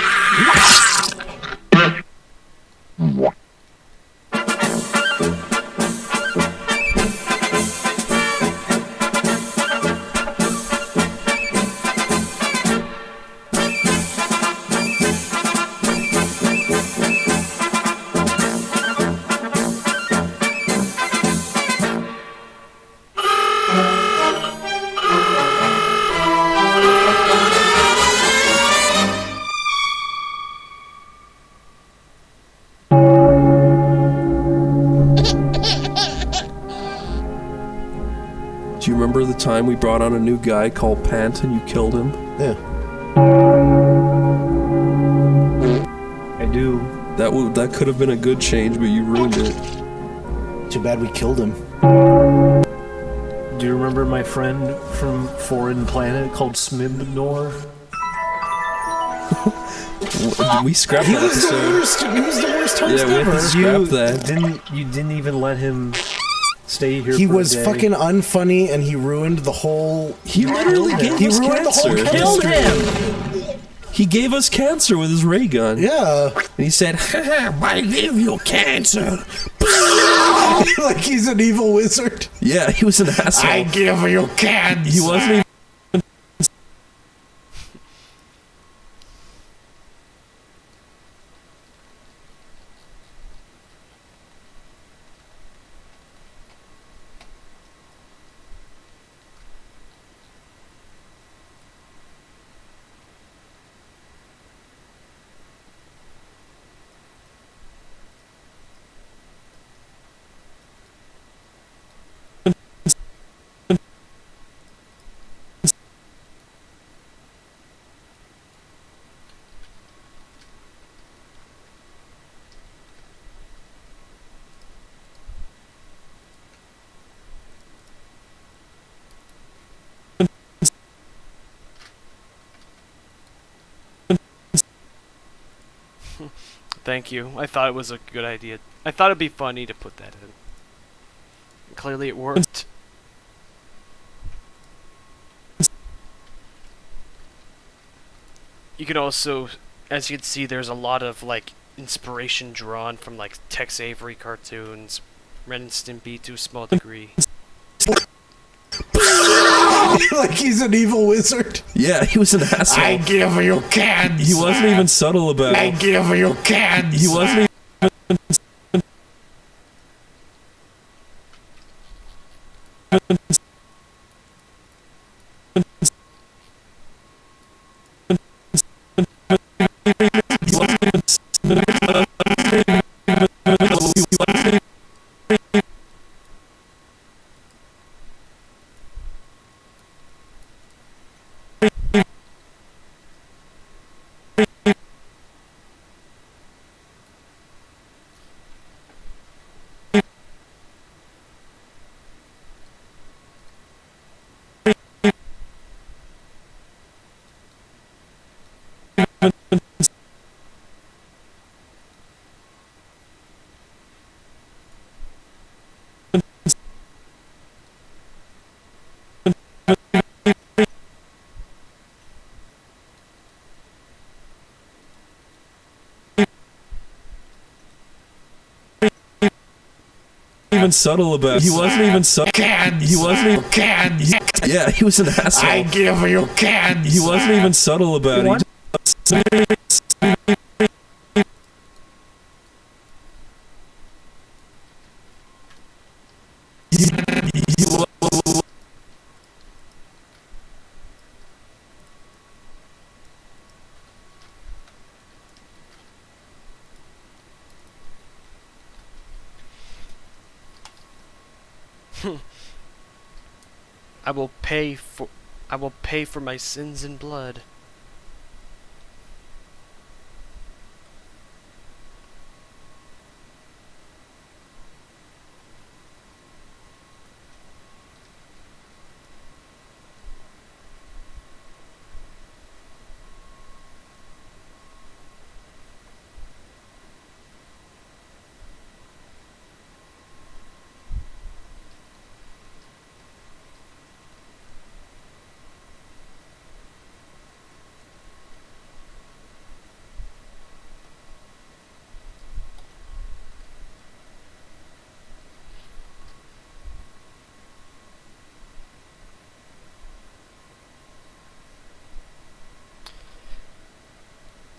Do you remember the time we brought on a new guy called Pant and you killed him? Yeah. I do. That could have been a good change, but you ruined it. Too bad we killed him. Do you remember my friend from Foreign Planet called Smibnor? We scrapped that episode. He was the worst host Yeah, we have ever. to scrap that. You didn't even let him stay here. He for was a day. fucking unfunny, and he ruined the whole. He literally gave He us ruined the whole cancer. Killed chemistry. him. He gave us cancer with his ray gun. Yeah. And he said, "Haha, I give you cancer." Like he's an evil wizard. Yeah, he was an asshole. I give you cancer. He wasn't even. Thank you. I thought it was a good idea. I thought it'd be funny to put that in. Clearly it worked. You can also, as you can see, there's a lot of like inspiration drawn from like Tex Avery cartoons, Ren and Stimpy to a small degree. Like he's an evil wizard. Yeah, he was an asshole. I give you cancer. He wasn't even subtle about I it. give you cancer. He wasn't even. even subtle about it. He wasn't even subtle. He wasn't even yeah, he was an asshole. I give you cancer. He wasn't even subtle about it. I will pay for my sins in blood.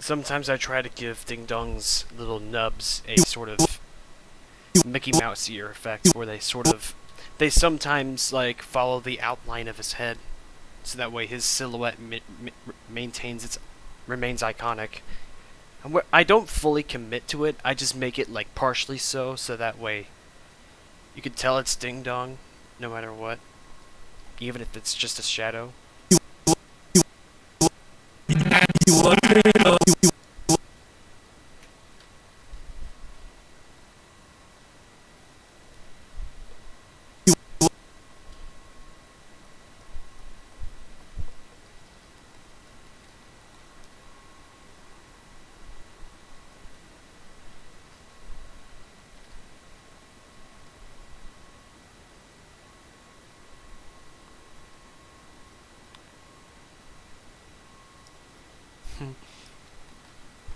Sometimes I try to give Ding Dong's little nubs a sort of Mickey Mouse ear effect, where they sometimes like follow the outline of his head, so that way his silhouette remains iconic. And I don't fully commit to it. I just make it like partially so that way you can tell it's Ding Dong, no matter what, even if it's just a shadow.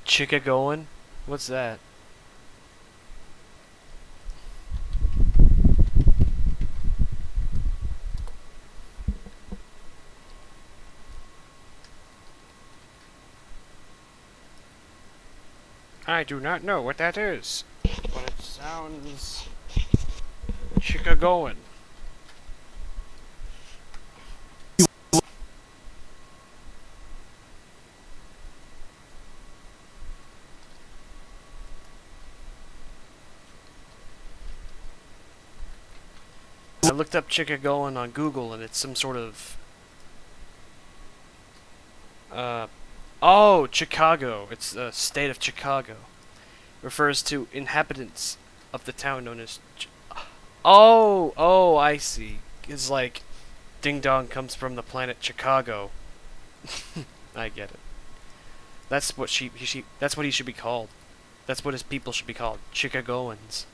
Chicka going? What's that? I do not know what that is, but it sounds chicka going. I looked up chicka going on Google, and it's some sort of oh, Chicago. It's the state of Chicago. Refers to inhabitants of the town known as oh, I see. It's like Ding Dong comes from the planet Chicago. I get it. That's what that's what he should be called. That's what his people should be called. Chicagoans.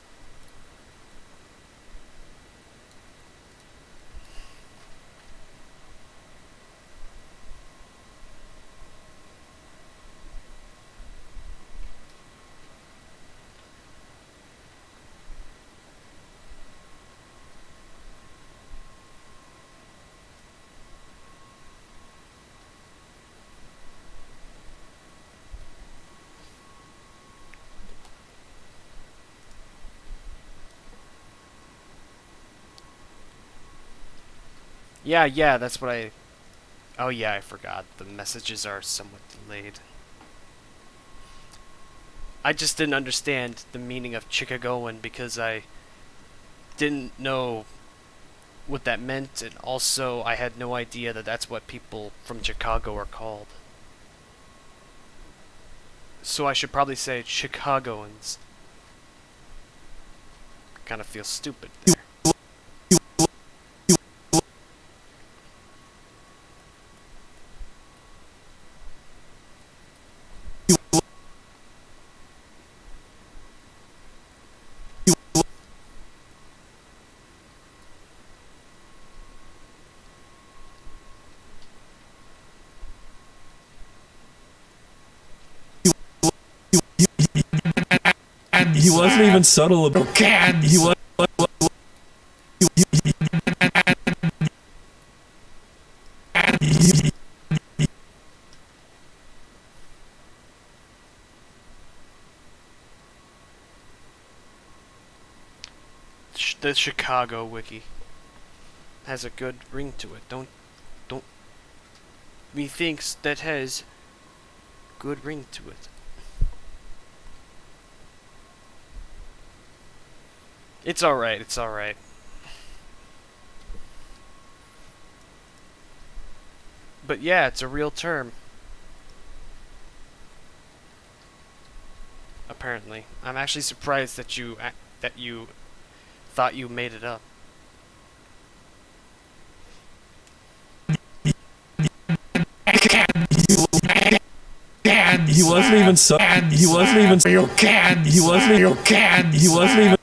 Yeah, that's what I... Oh yeah, I forgot. The messages are somewhat delayed. I just didn't understand the meaning of Chicagoan because I didn't know what that meant, and also I had no idea that that's what people from Chicago are called. So I should probably say Chicagoans. Kind of feels stupid there. He wasn't even subtle about it. He was the Chicago wiki has a good ring to it. Don't. Methinks that has good ring to it. It's alright, it's alright. But yeah, it's a real term. Apparently. I'm actually surprised that you thought you made it up. He wasn't even so. He wasn't even. You can. He wasn't. You can. He wasn't even.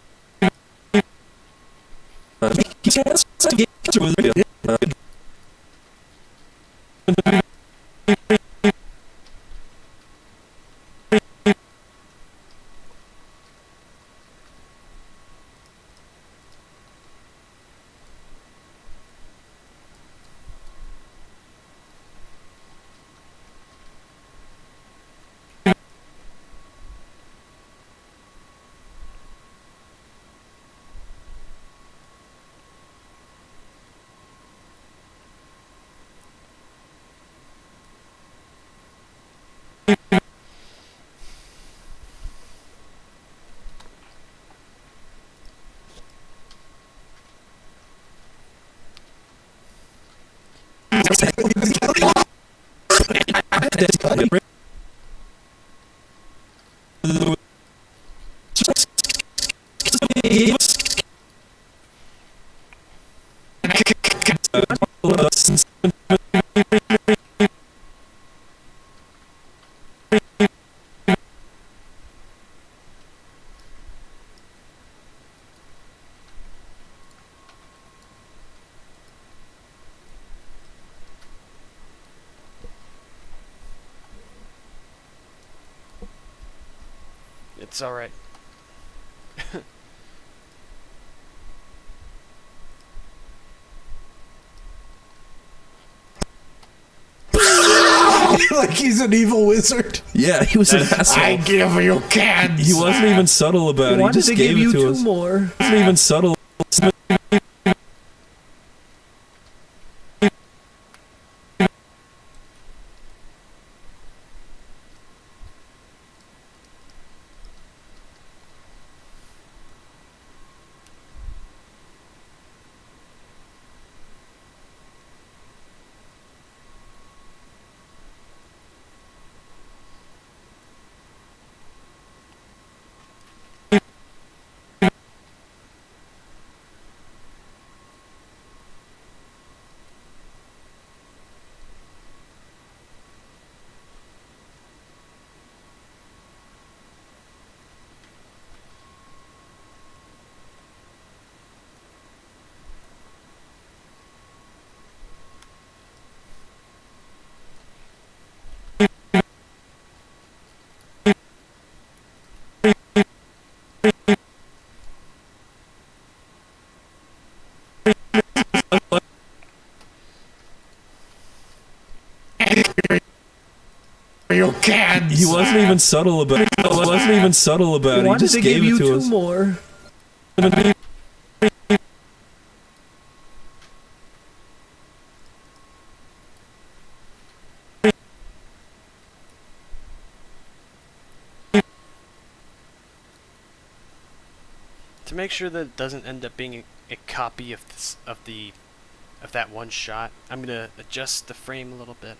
It's alright. Like he's an evil wizard. Yeah, he was an asshole. I give you cans. He wasn't even subtle about it. He just gave it to us. more? He wasn't even subtle. You cans. He wasn't even subtle about it. He wasn't even subtle about it. He just gave it to us. more? To make sure that it doesn't end up being a copy of this of that one shot, I'm gonna adjust the frame a little bit.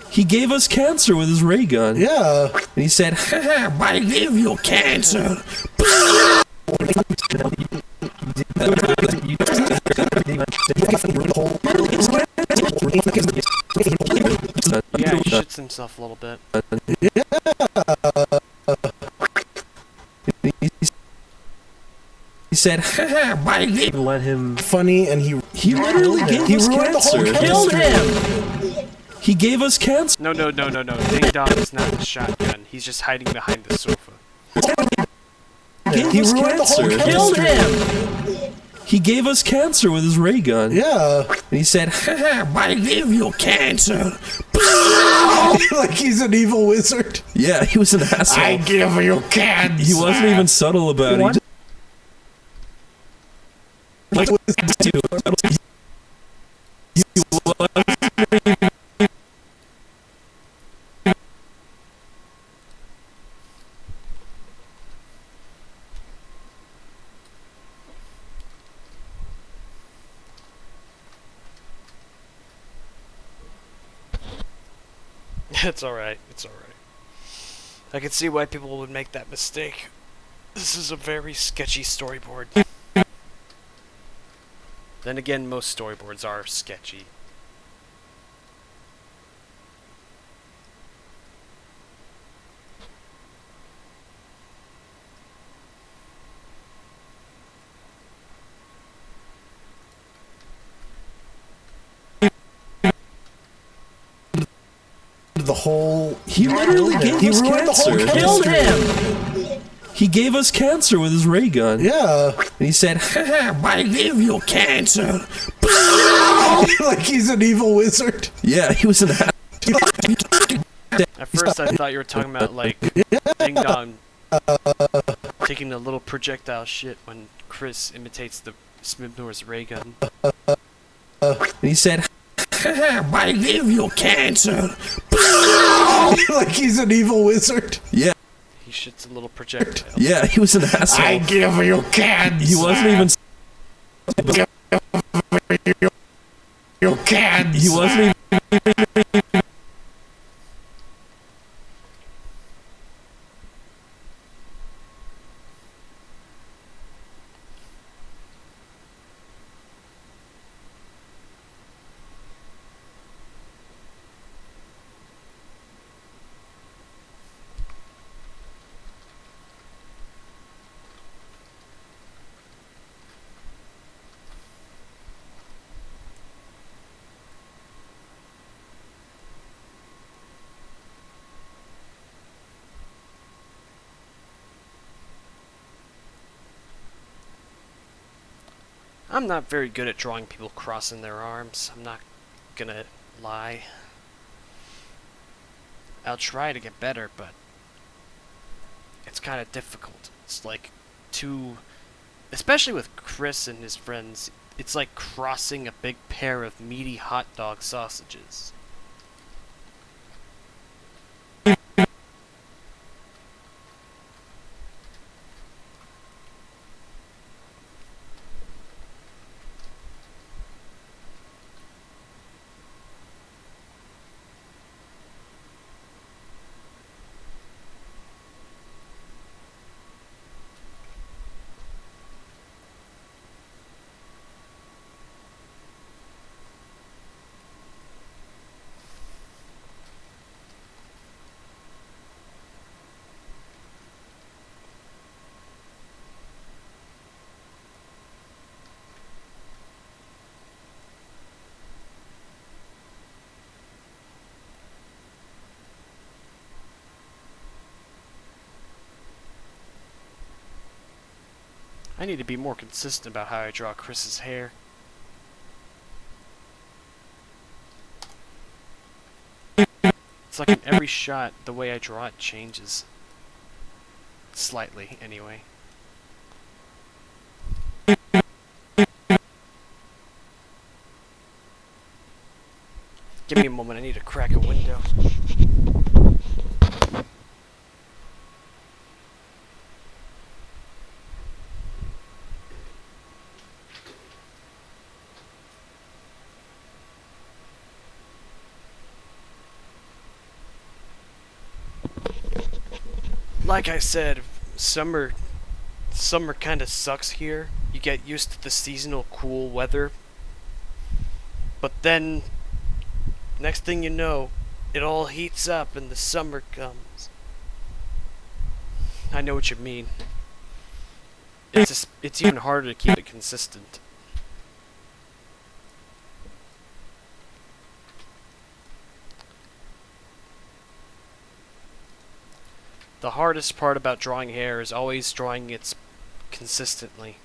He gave us cancer with his ray gun. Yeah. And he said, "Haha, I give you cancer." Yeah, he shits himself a little bit. He said, "Haha, I give." Let him. Funny, and he literally gave he us ruined the whole cancer. chemistry. Killed him! He gave us cancer. No. Ding Dong is not the shotgun. He's just hiding behind the sofa. He ruined the whole Killed chemistry. him! He gave us cancer with his ray gun. Yeah. And he said, "Haha, I give you cancer." Like he's an evil wizard. Yeah, he was an asshole. I give you cancer. He wasn't even subtle about it. What was it? It's alright. It's alright. I can see why people would make that mistake. This is a very sketchy storyboard. Then again, most storyboards are sketchy. The whole He literally gave us ruined the whole cancer. Killed him! He gave us cancer with his ray gun. Yeah. And he said, "Haha, I give you cancer." Like he's an evil wizard. Yeah, he was an asshole. At first I thought you were talking about, like, Ding Dong taking the little projectile shit when Chris imitates the Smibnor's ray gun. And he said, "Haha, I give you cancer." Like he's an evil wizard. Yeah, He shits a little projectile. yeah, he was an asshole. I give you cancer. He wasn't even. You cancer. He wasn't even. I'm not very good at drawing people crossing their arms. I'm not gonna lie. I'll try to get better, but it's kind of difficult. It's like especially with Chris and his friends, it's like crossing a big pair of meaty hot dog sausages. I need to be more consistent about how I draw Chris's hair. It's like in every shot, the way I draw it changes. Slightly, anyway. Give me a moment, I need to crack a window. like I said, summer kind of sucks here. You get used to the seasonal cool weather, but then next thing you know, it all heats up and the summer comes. I know what you mean. It's even harder to keep it consistent. The hardest part about drawing hair is always drawing it consistently.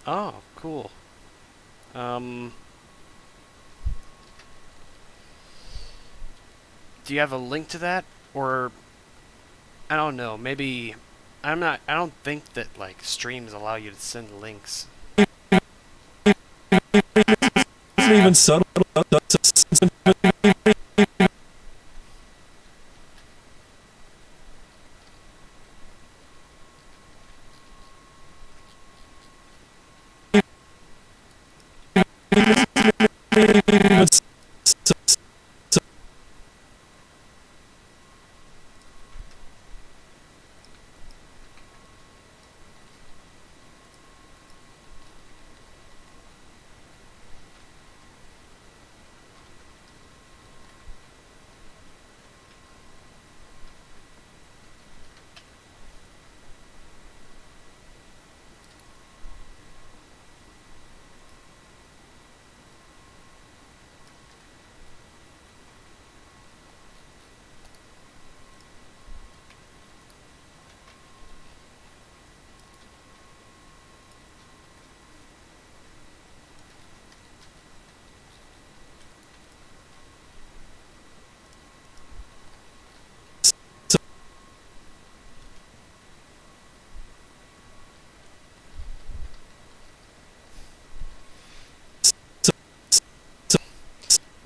Oh, cool. Do you have a link to that? Or, I don't know, maybe, I don't think that, like, streams allow you to send links. It's even subtle.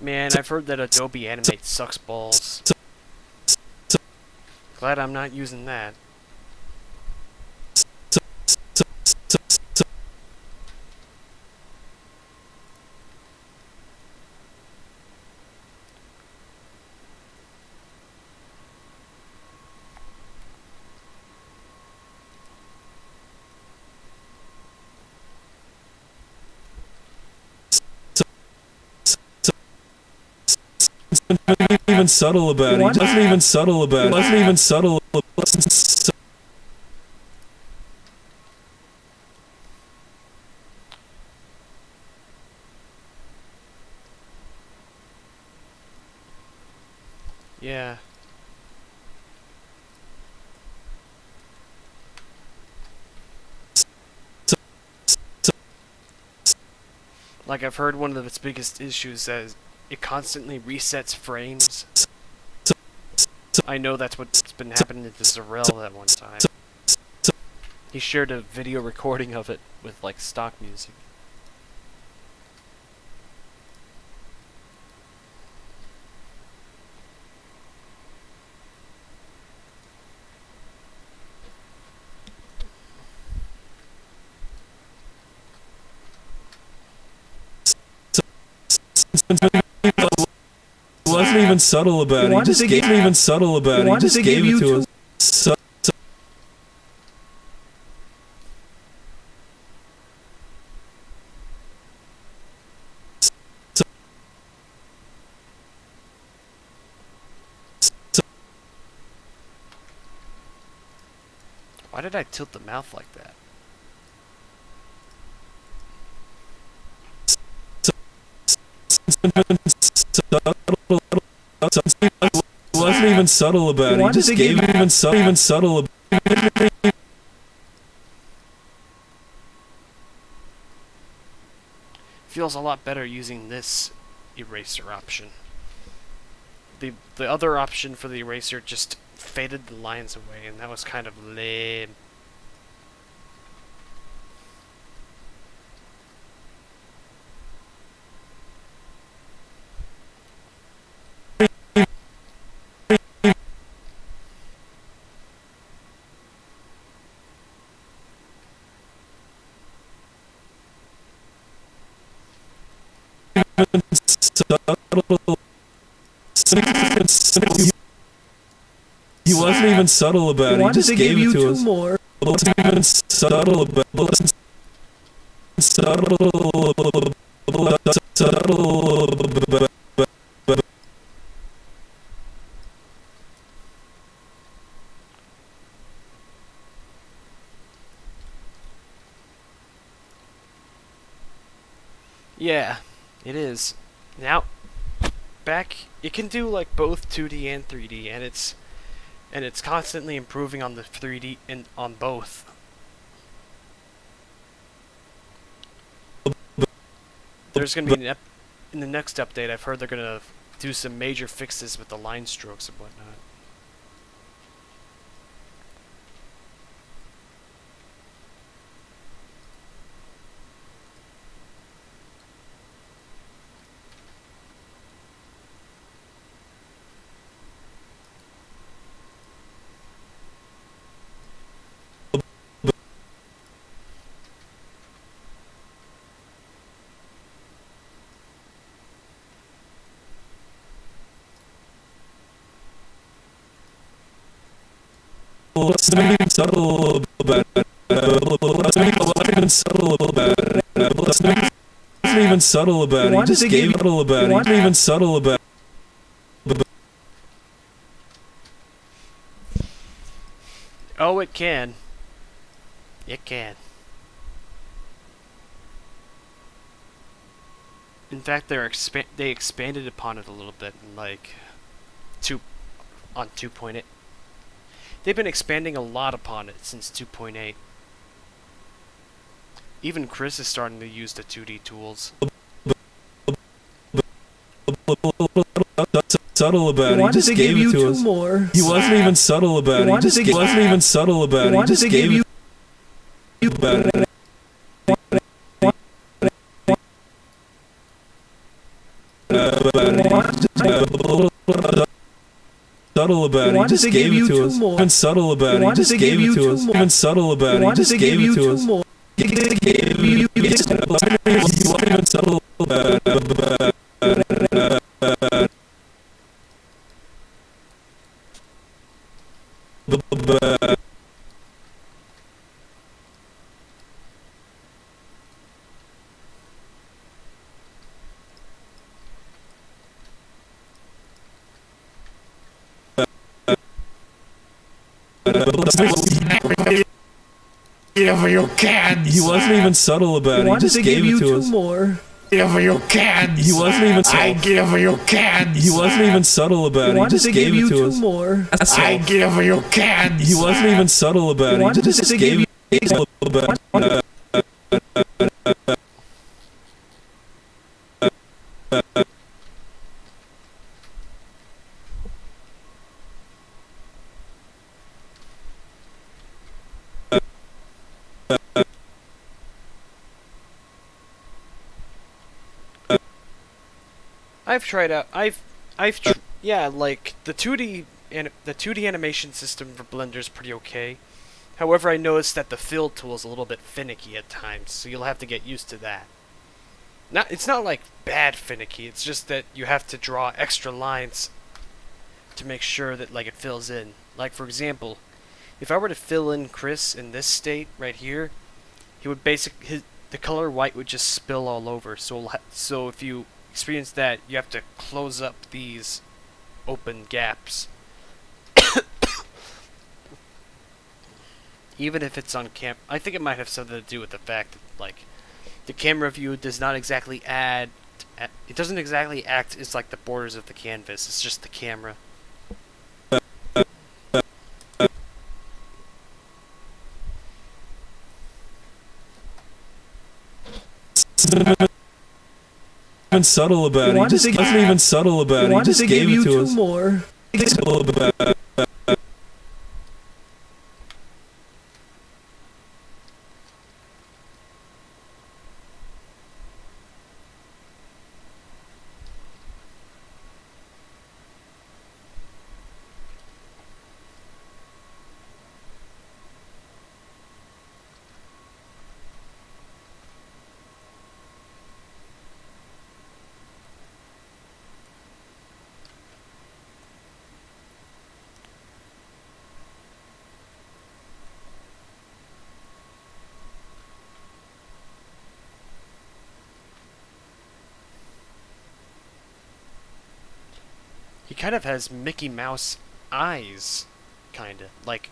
Man, I've heard that Adobe Animate sucks balls. Glad I'm not using that. Even subtle about it. He wasn't even subtle about it. Wasn't even subtle. Yeah. Like, I've heard one of its biggest issues is it constantly resets frames. I know that's what's been happening to Zarel that one time. He shared a video recording of it with, like, stock music. Wasn't even subtle about it. He just gave me even subtle about it. He just gave it to us. Why did I tilt the mouth like that? Wasn't even subtle about it. He just gave me even subtle about it. Feels a lot better using this eraser option. The other option for the eraser just faded the lines away, and that was kind of lame. He wasn't even subtle about it. He just gave it to us. More? He wasn't even subtle about it. Yeah, it is. Now, back, it can do like both 2D and 3D, and it's constantly improving on the 3D and on both. There's gonna be in the next update. I've heard they're gonna do some major fixes with the line strokes and whatnot. Wasn't even subtle about it. Wasn't even subtle about it. Wasn't even subtle about it. He just gave it subtle about it. Wasn't even subtle about it. Oh, it can. It can. In fact, they expanded upon it a little bit in like 2.8. They've been expanding a lot upon it since 2.8. Even Chris is starting to use the 2D tools. Subtle about it. He just gave it to us. More? He wasn't even subtle about it. He just wasn't even subtle about it. He just gave it about it. Subtle about it. He just gave it to us. Even subtle about it. He just gave it to us. Even subtle about it. He just gave it to us. He wasn't even subtle about it. Whatever you can. He wasn't even subtle about it. He just gave it to us. More? Whatever you can. He wasn't even subtle. I give you can. He wasn't even subtle about it. He just gave it to us. More? I give you can. He wasn't even subtle about it. He just gave it about it. I've tried out. Yeah, like the 2D animation system for Blender is pretty okay. However, I noticed that the fill tool is a little bit finicky at times, so you'll have to get used to that. It's not like bad finicky. It's just that you have to draw extra lines to make sure that like it fills in. Like for example, if I were to fill in Chris in this state right here, he would the color white would just spill all over. So if you experience that, you have to close up these open gaps. Even if it's on cam, I think it might have something to do with the fact that like the camera view does not exactly it doesn't exactly act as like the borders of the canvas. It's just the camera. Even subtle about it. He just wasn't even subtle about it. He just gave it to us. More? He kind of has Mickey Mouse eyes, kinda. Like,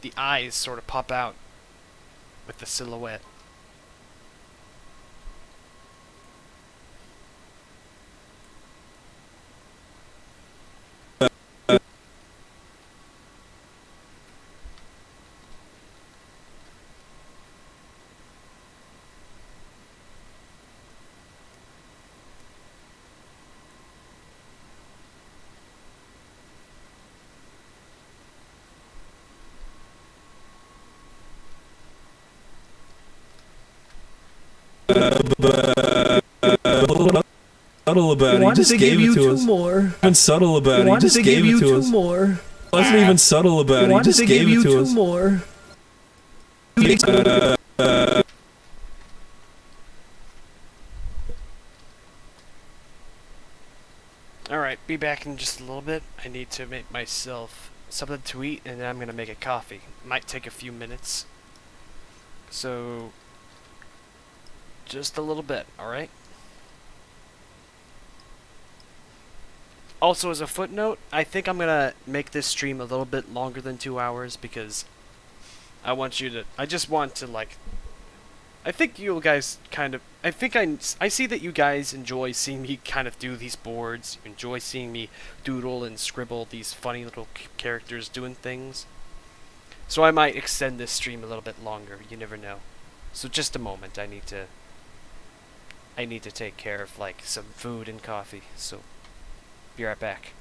the eyes sort of pop out with the silhouette. Subtle about it. He just gave it to us. more? Even subtle about it. He just gave it to us. more? Wasn't even subtle about it. He just gave it to us. more? Alright, be back in just a little bit. I need to make myself something to eat, and then I'm gonna make a coffee. Might take a few minutes. So, just a little bit, alright? Also, as a footnote, I think I'm gonna make this stream a little bit longer than 2 hours because I just want to, like, I think you guys kind of, I see that you guys enjoy seeing me kind of do these boards. You enjoy seeing me doodle and scribble these funny little characters doing things. So I might extend this stream a little bit longer, you never know. So just a moment, I need to take care of, like, some food and coffee, so be right back.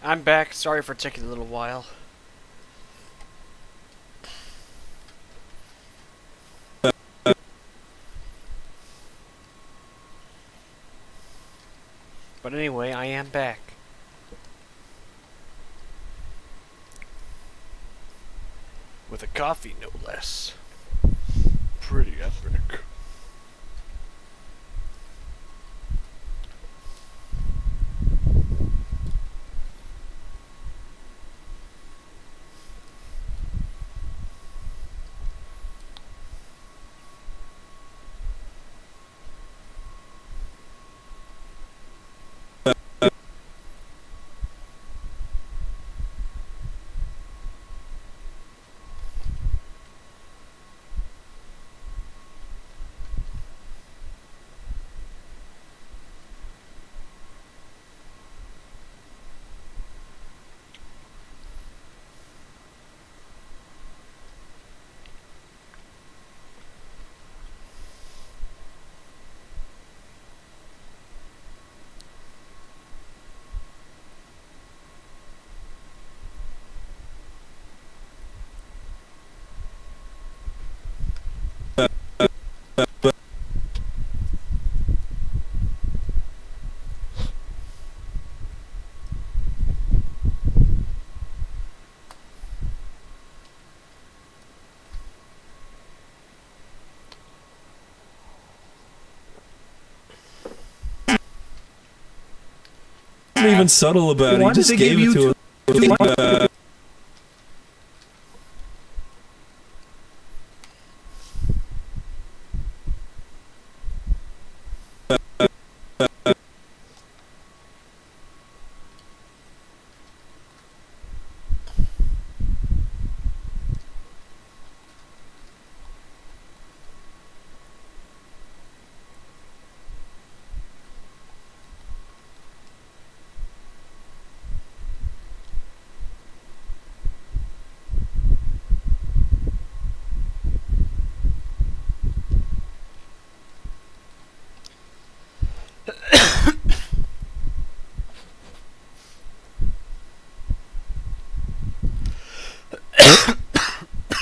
I'm back. Sorry for taking a little while. But anyway, I am back. With a coffee, no less. Pretty epic. Wasn't even subtle about it. He just gave it to us.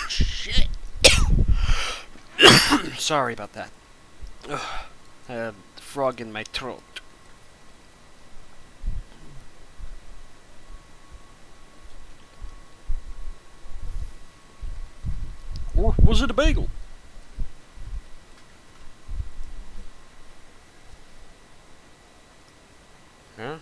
Shit. Sorry about that. Ugh. I had a frog in my throat. Or was it a bagel? Huh?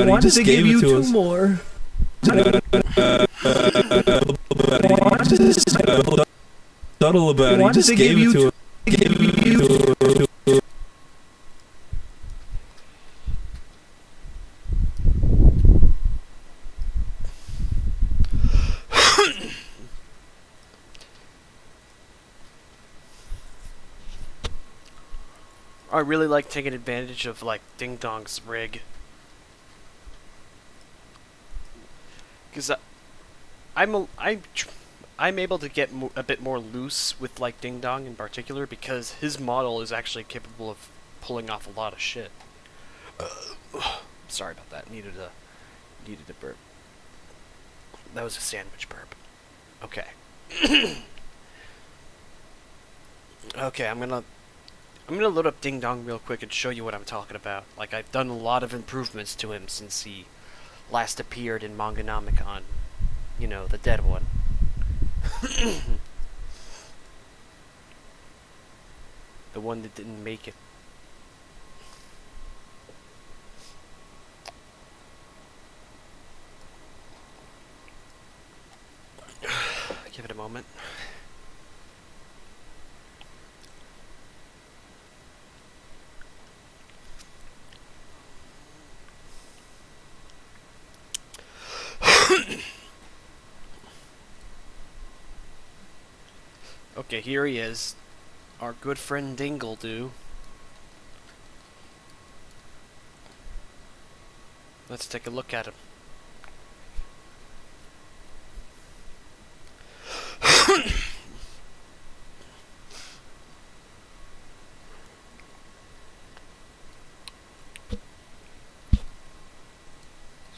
Why did they give you two more? Subtle about it. He just gave it to us. I really like taking advantage of like Ding Dong's rig, because I'm able to get a bit more loose with like Ding Dong in particular because his model is actually capable of pulling off a lot of shit. Sorry about that. Needed a burp. That was a sandwich burp. Okay. Okay, I'm gonna load up Ding Dong real quick and show you what I'm talking about. Like, I've done a lot of improvements to him since he last appeared in Manganomicon. You know, the dead one. The one that didn't make it. Give it a moment. Okay, here he is. Our good friend Dingledoo. Let's take a look at him.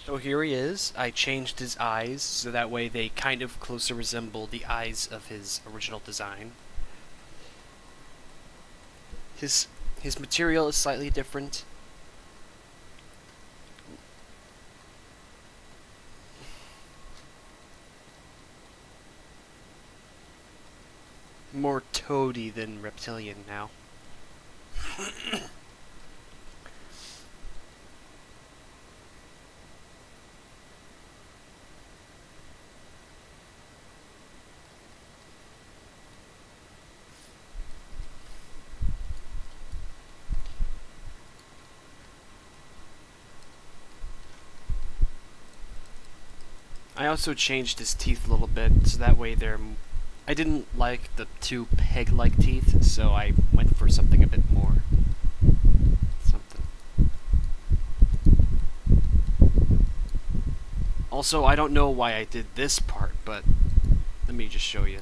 So here he is. I changed his eyes so that way they kind of closer resemble the eyes of his original design. His material is slightly different. More toady than reptilian now. I also changed his teeth a little bit, so that way they're... I didn't like the two peg-like teeth, so I went for something a bit more... something. Also, I don't know why I did this part, but... let me just show you.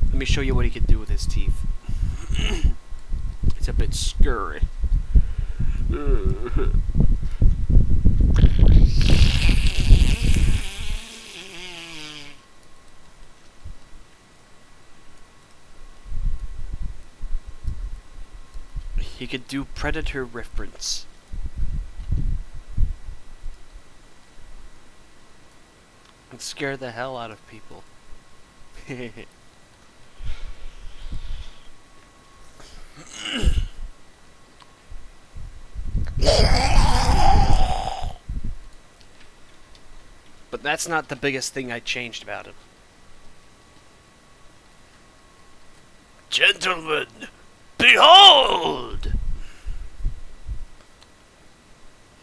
Let me show you what he could do with his teeth. It's a bit scurry. He could do predator reference. And scare the hell out of people. But that's not the biggest thing I changed about him. Gentlemen, behold!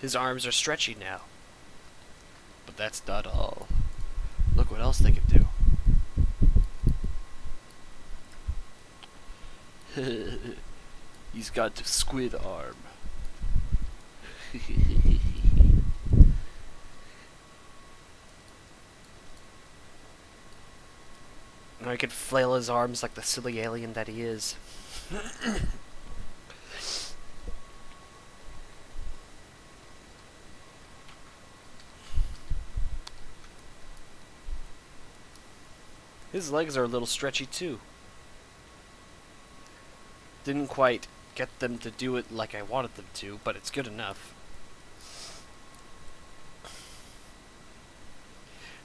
His arms are stretchy now. But that's not all. Look what else they can do. He's got a squid arm. Or he could flail his arms like the silly alien that he is. His legs are a little stretchy too. Didn't quite get them to do it like I wanted them to, but it's good enough.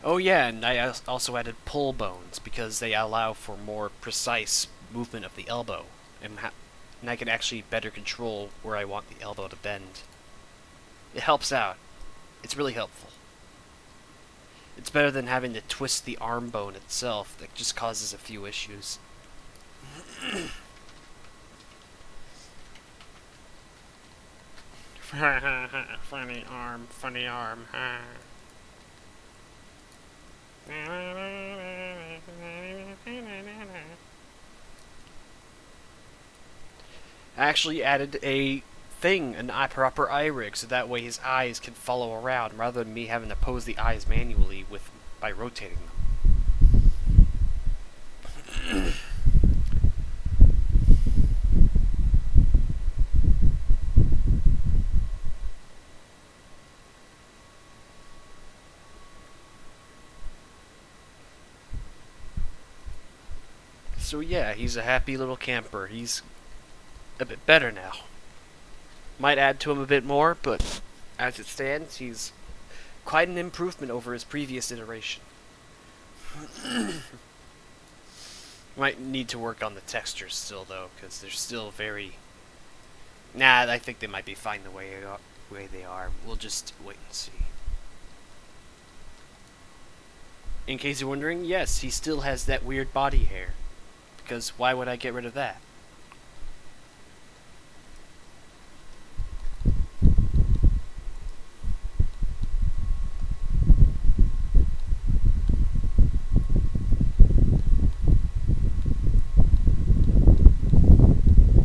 Oh yeah, and I also added pull bones because they allow for more precise movement of the elbow, and I can actually better control where I want the elbow to bend. It helps out. It's really helpful. It's better than having to twist the arm bone itself. That just causes a few issues. Funny arm, funny arm. I actually added a thing, an proper eye rig, so that way his eyes can follow around rather than me having to pose the eyes manually by rotating them. So yeah, he's a happy little camper. He's a bit better now. Might add to him a bit more, but as it stands, he's quite an improvement over his previous iteration. Might need to work on the textures still, though, because they're still very... Nah, I think they might be fine the way they are. We'll just wait and see. In case you're wondering, yes, he still has that weird body hair. Because why would I get rid of that?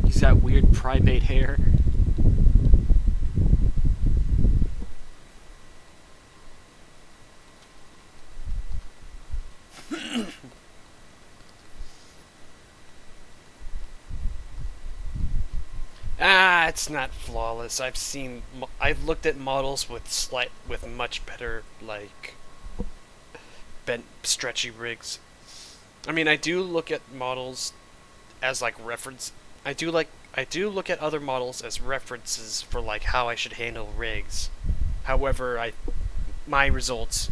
He's got weird primate hair. It's not flawless. I've looked at models with much better, like, bent, stretchy rigs. I mean, I do look at models as, like, reference. I do look at other models as references for, like, how I should handle rigs. However, my attempts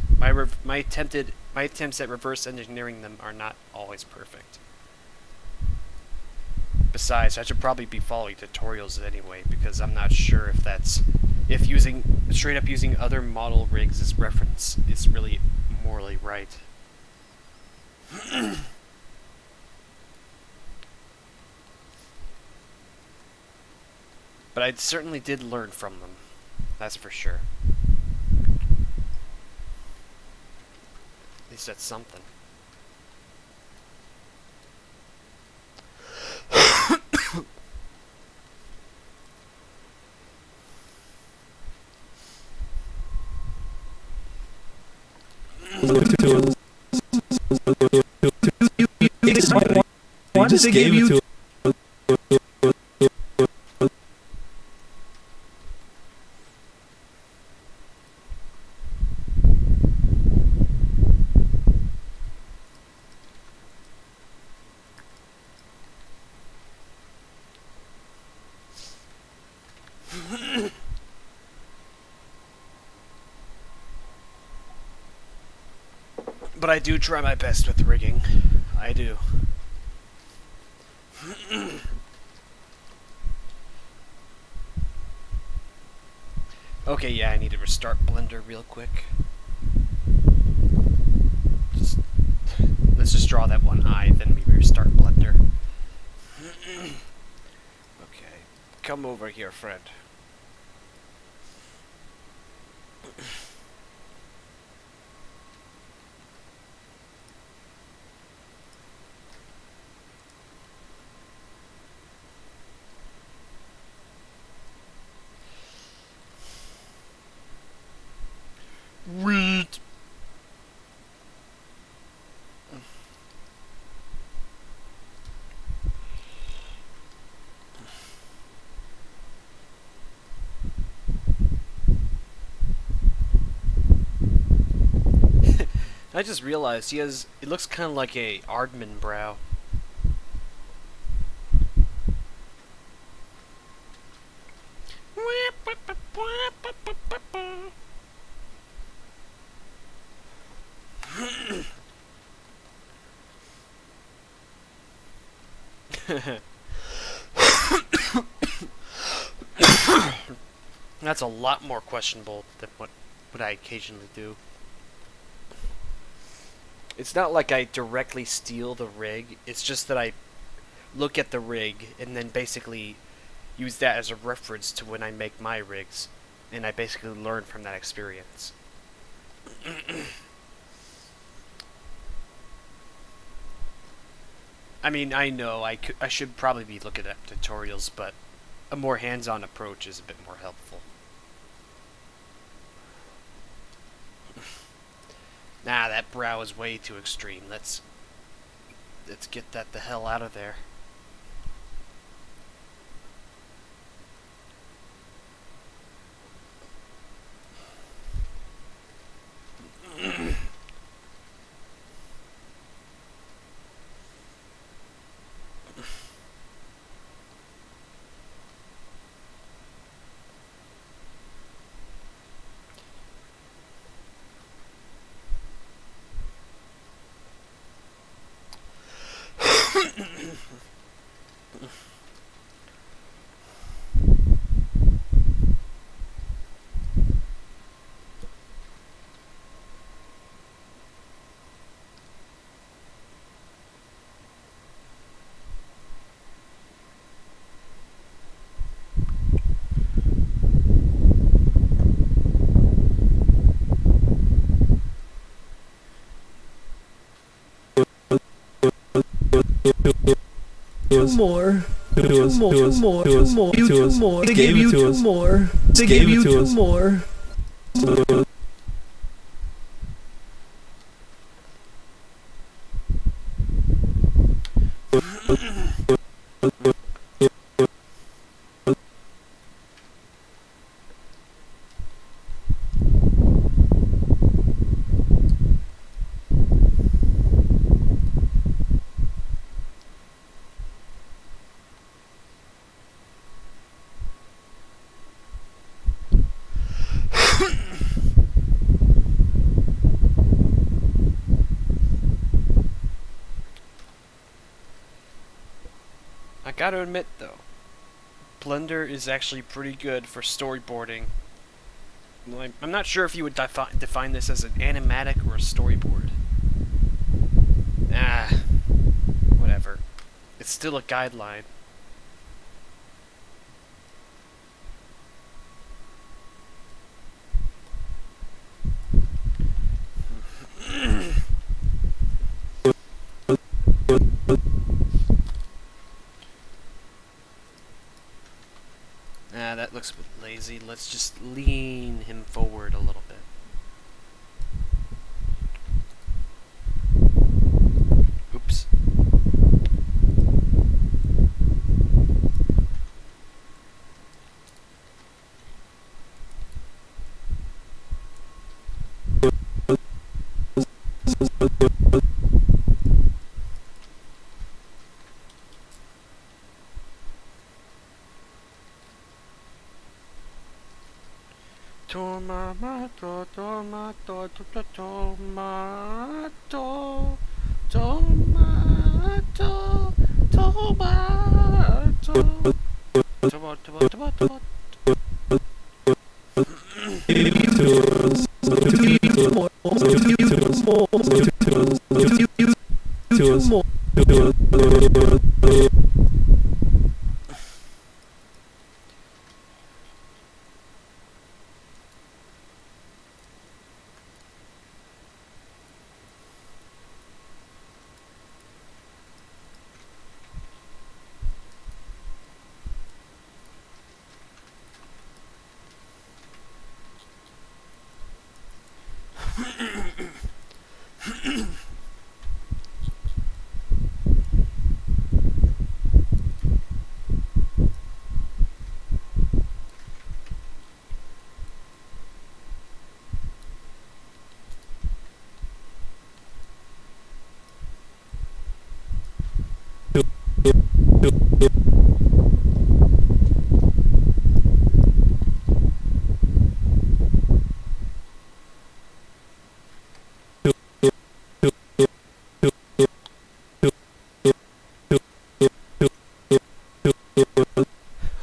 at reverse engineering them are not always perfect. Besides, I should probably be following tutorials anyway, because I'm not sure if straight up using other model rigs as reference is really morally right. But I certainly did learn from them. That's for sure. At least that's something. I just gave it to But I do try my best with rigging. I do. Okay, yeah, I need to restart Blender real quick. Let's just draw that one eye, then we restart Blender. Okay, come over here, friend. Wheat. I just realized it looks kind of like a Aardman brow. That's a lot more questionable than what I occasionally do. It's not like I directly steal the rig, it's just that I look at the rig and then basically use that as a reference to when I make my rigs, and I basically learn from that experience. I mean, I know I should probably be looking at tutorials, but a more hands-on approach is a bit more helpful. Nah, that brow is way too extreme. Let's get that the hell out of there. more. Two more. They gave you two more. They gave you two more. I gotta admit though, Blender is actually pretty good for storyboarding. Like, I'm not sure if you would define this as an animatic or a storyboard. Ah, whatever. It's still a guideline. Ah, that looks a bit lazy. Let's just lean him forward a little bit. Oops. Tomato, tomato, tomato, tomato, tomato, tomato.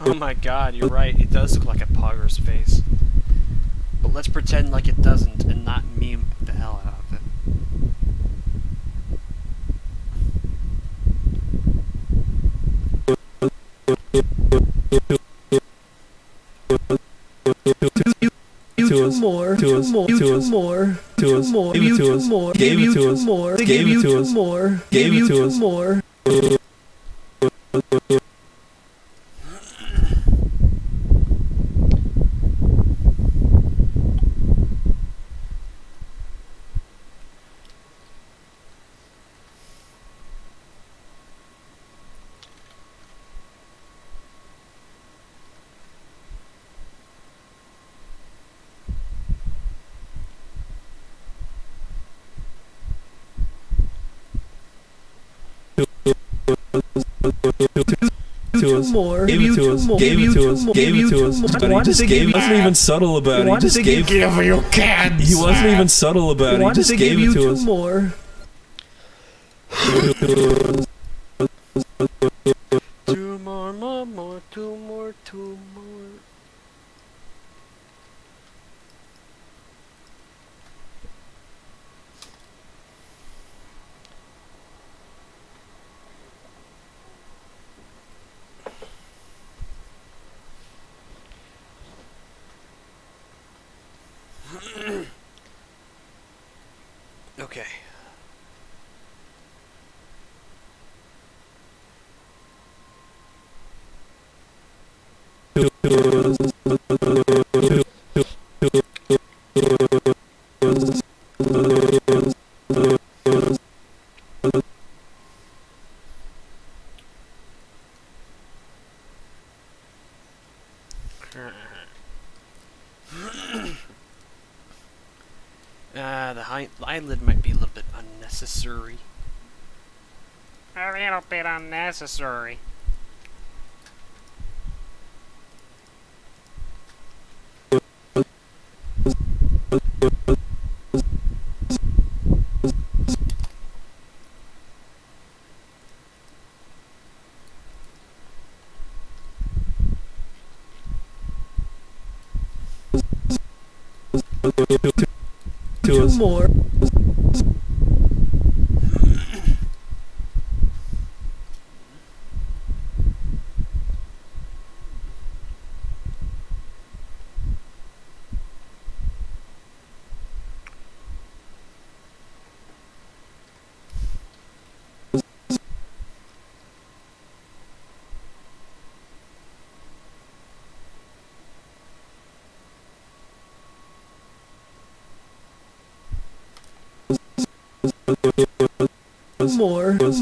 Oh my god, you're right, it does look like a Pogger's face. But let's pretend like it doesn't and not meme the hell out of it. Two more. Gave it to us. Gave it to us. Gave it to us. More. Gave it to us. Gave it to us. Gave it to us. But he just gave. He wasn't even subtle about it. He just gave. Give you cans. He wasn't even subtle about it. He just gave it to us. More. Two more, two more, two more. Okay. The eyelid might be a little bit unnecessary. A little bit unnecessary. Two more.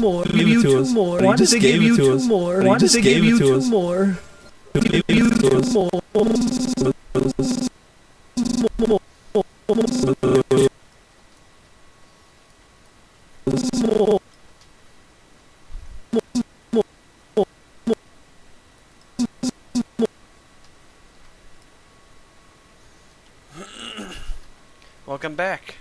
More. Give you two more. Why did they give you two more? Why did they give you two more? Give you two more. Welcome back.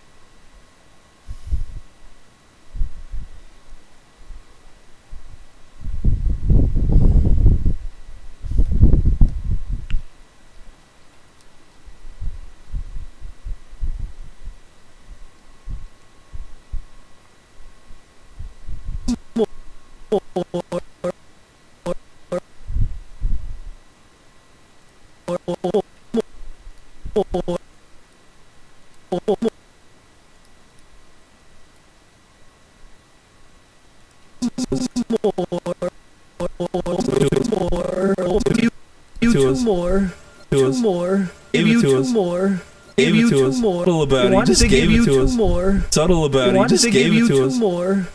Give you two more. Give you two more. Subtle about it. Why did they give you two more? Subtle about it. Why did they give you two more?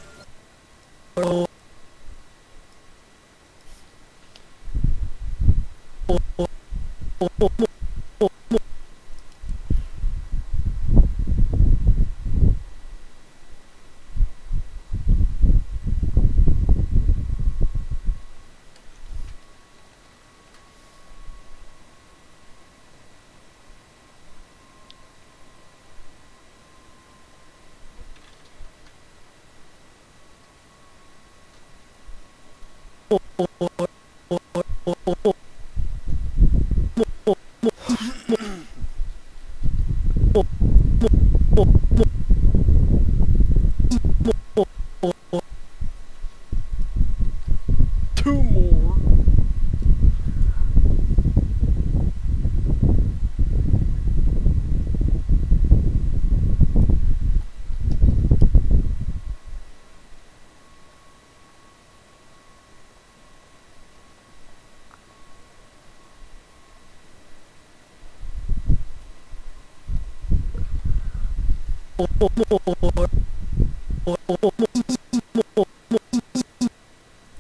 Two more.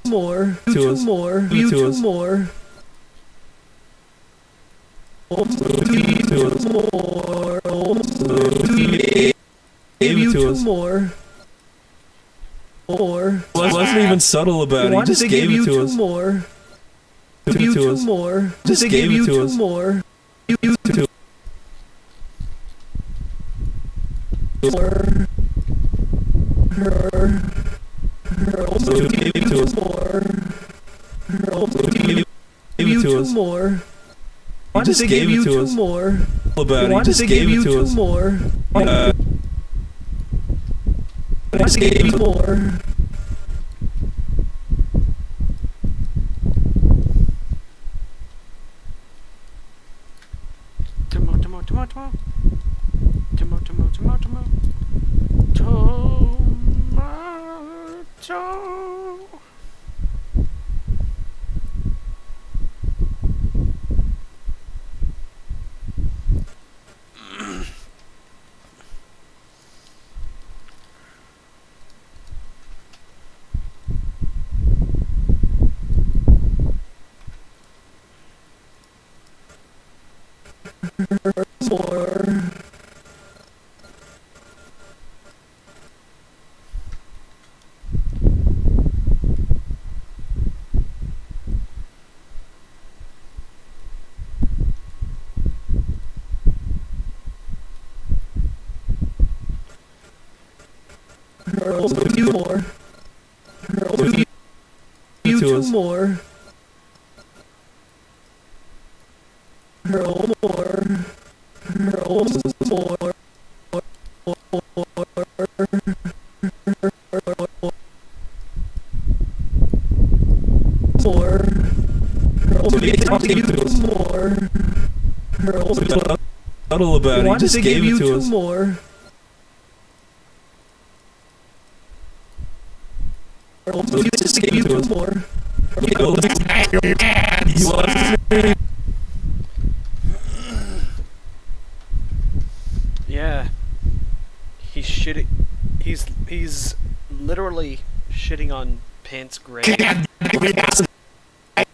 More. Two us. More. Give you two us. More. Give you two us. More. More. Wasn't even subtle about it. Why He did just they gave give it you to two us. more? Give it to us. More. Just They gave gave it you to two us. more. Give it to us. Give it to us. More. He just gave it to us. More. About it. Why He did just they gave give you it to two us. more? Uh, Why did they give you more? Tomato. Two more. You two more. Hurl more. Hurl more. More. Hurl more. Subtle about it. He just gave it to us. More. You just gave you two more. Yeah. He's shitting. He's literally shitting on Pants Gray.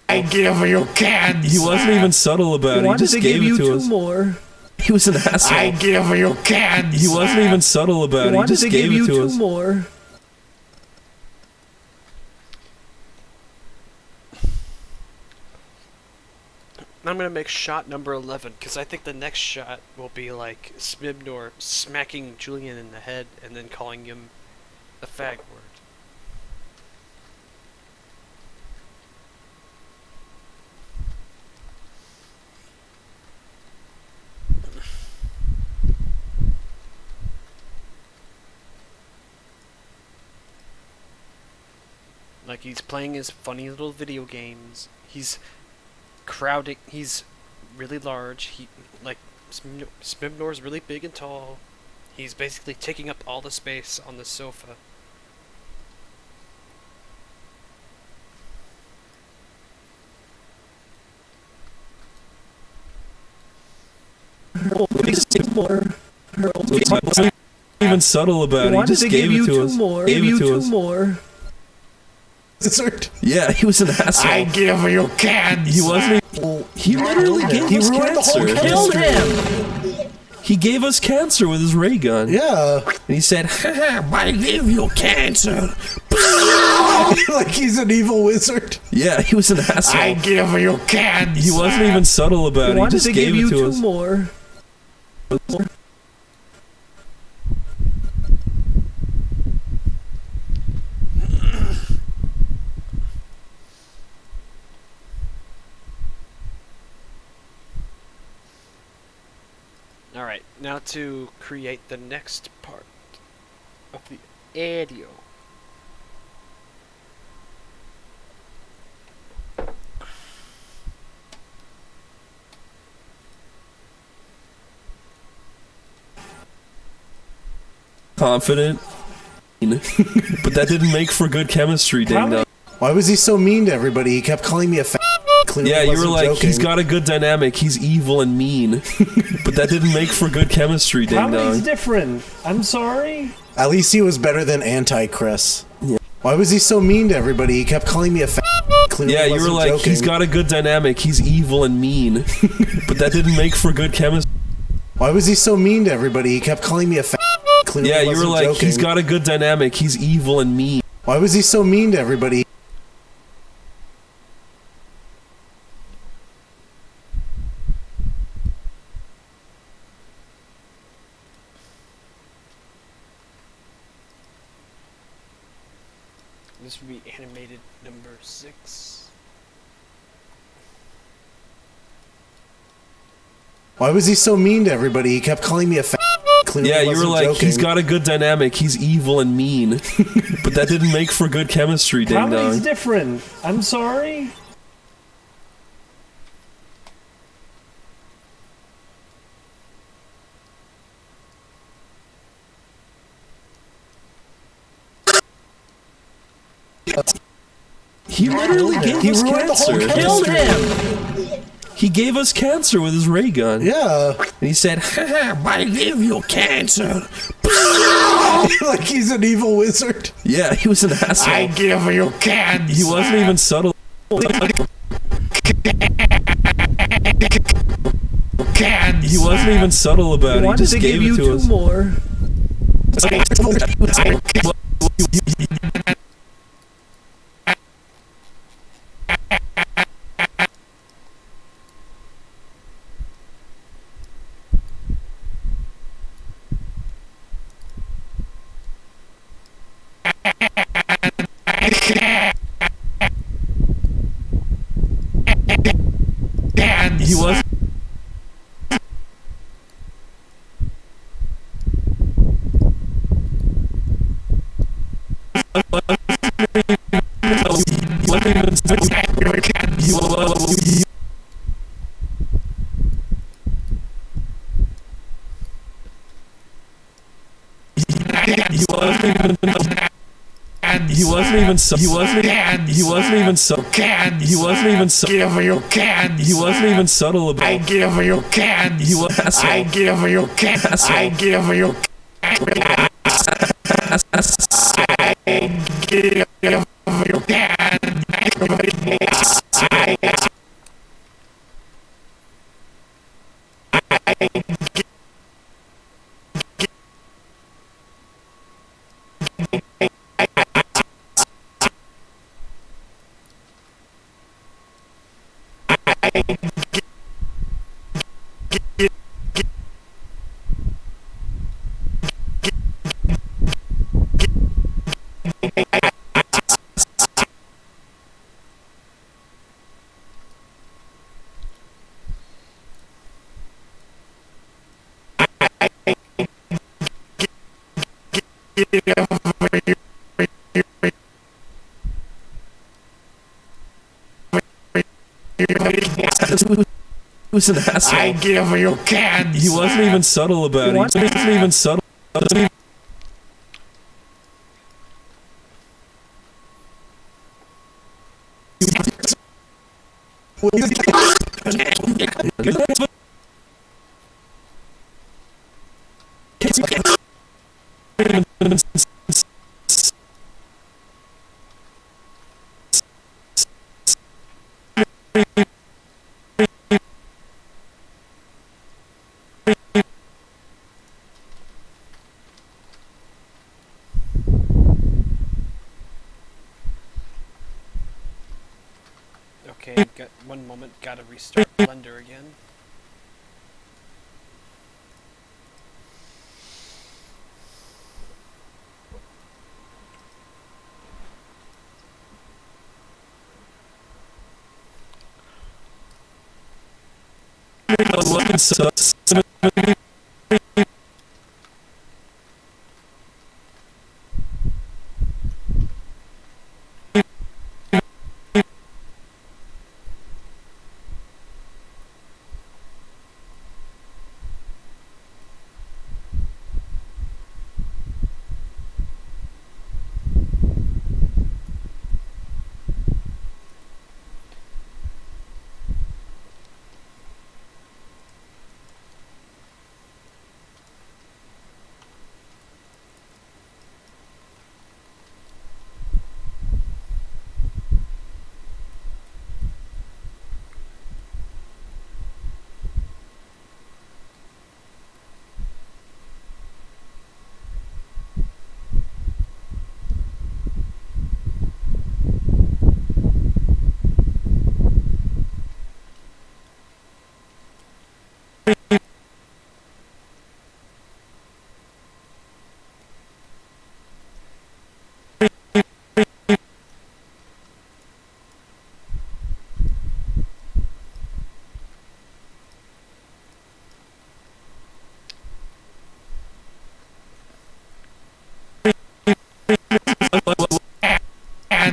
I give you cans. He wasn't even subtle about it. He just gave it to us. More. He was an asshole. I give you cans. He wasn't even subtle about it. He just gave it to us. More. I'm gonna make shot number 11 because I think the next shot will be like Smibnor smacking Julian in the head and then calling him a fag word. Like he's playing his funny little video games. He's crowding. He's really large. He like Smibnor's really big and tall. He's basically taking up all the space on the sofa. Even subtle about it. He just gave it to us. Gave it to us. More. Yeah, he was an asshole. I give you cans. He wasn't. He literally gave us cancer. Killed him. He gave us cancer with his ray gun. Yeah. And he said, I give you cancer. Like he's an evil wizard. yeah, he was an asshole. I give you cans. He wasn't even subtle about it. He just gave it to us. More. Alright, now to create the next part of the audio. Confident. But that didn't make for good chemistry, ding dong. Why was he so mean to everybody? He kept calling me a fat. Yeah, you were like, joking. he's got a good dynamic, he's evil and mean. But that didn't make for good chemistry, ding Comedy's dong. different. I'm sorry. At least he was better than Anti-Chris. Yeah. Why was he so mean to everybody? He kept calling me a fat. Yeah, you were like, joking. he's got a good dynamic, he's evil and mean. But that didn't make for good chemistry. Why was he so mean to everybody? He kept calling me a fat. Yeah, you were like, joking. he's got a good dynamic, he's evil and mean. Why was he so mean to everybody? This would be animated number 6. Why was he so mean to everybody? He kept calling me a fat. Yeah, you were like, he's got a good dynamic, he's evil and mean. But that didn't make for good chemistry, ding Comedy's dong. different. I'm sorry. He literally gave us cancer. Killed him. He gave us cancer with his ray gun. Yeah. And he said, I give you cancer. Like he's an evil wizard. yeah, he was an asshole. I give you cans. He wasn't even subtle. Cans. He wasn't even subtle about it. He just gave it to us. More. He was. He wasn't even so. He wasn't even so. He wasn't even so. Give you cans. He wasn't even subtle about I it. give you cans. He was. I give you cans. I give you cans. I give you cans. Was an asshole. I give you cans. He wasn't even subtle about it. He wasn't even subtle. Okay, got 1 moment, gotta restart Blender again.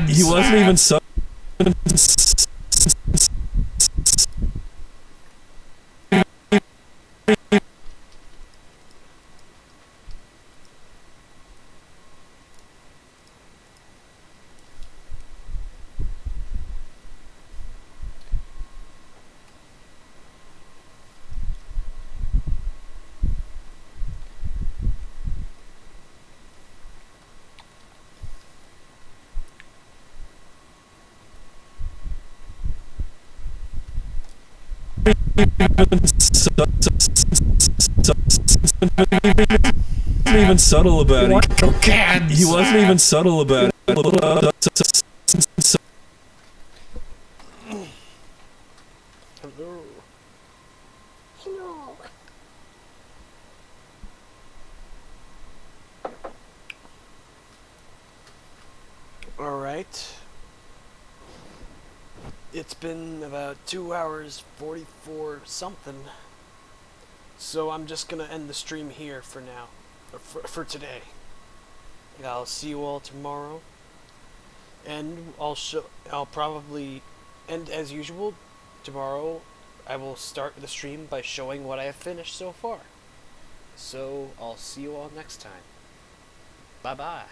He wasn't even subtle. wasn't even subtle about it. Cans. He wasn't even subtle about it. Hello. Hello. Alright. It's been about 2 hours 44 something. So I'm just gonna end the stream here for now. Or for today. I'll see you all tomorrow. And I'll probably, and as usual, tomorrow I will start the stream by showing what I have finished so far. So I'll see you all next time. Bye bye.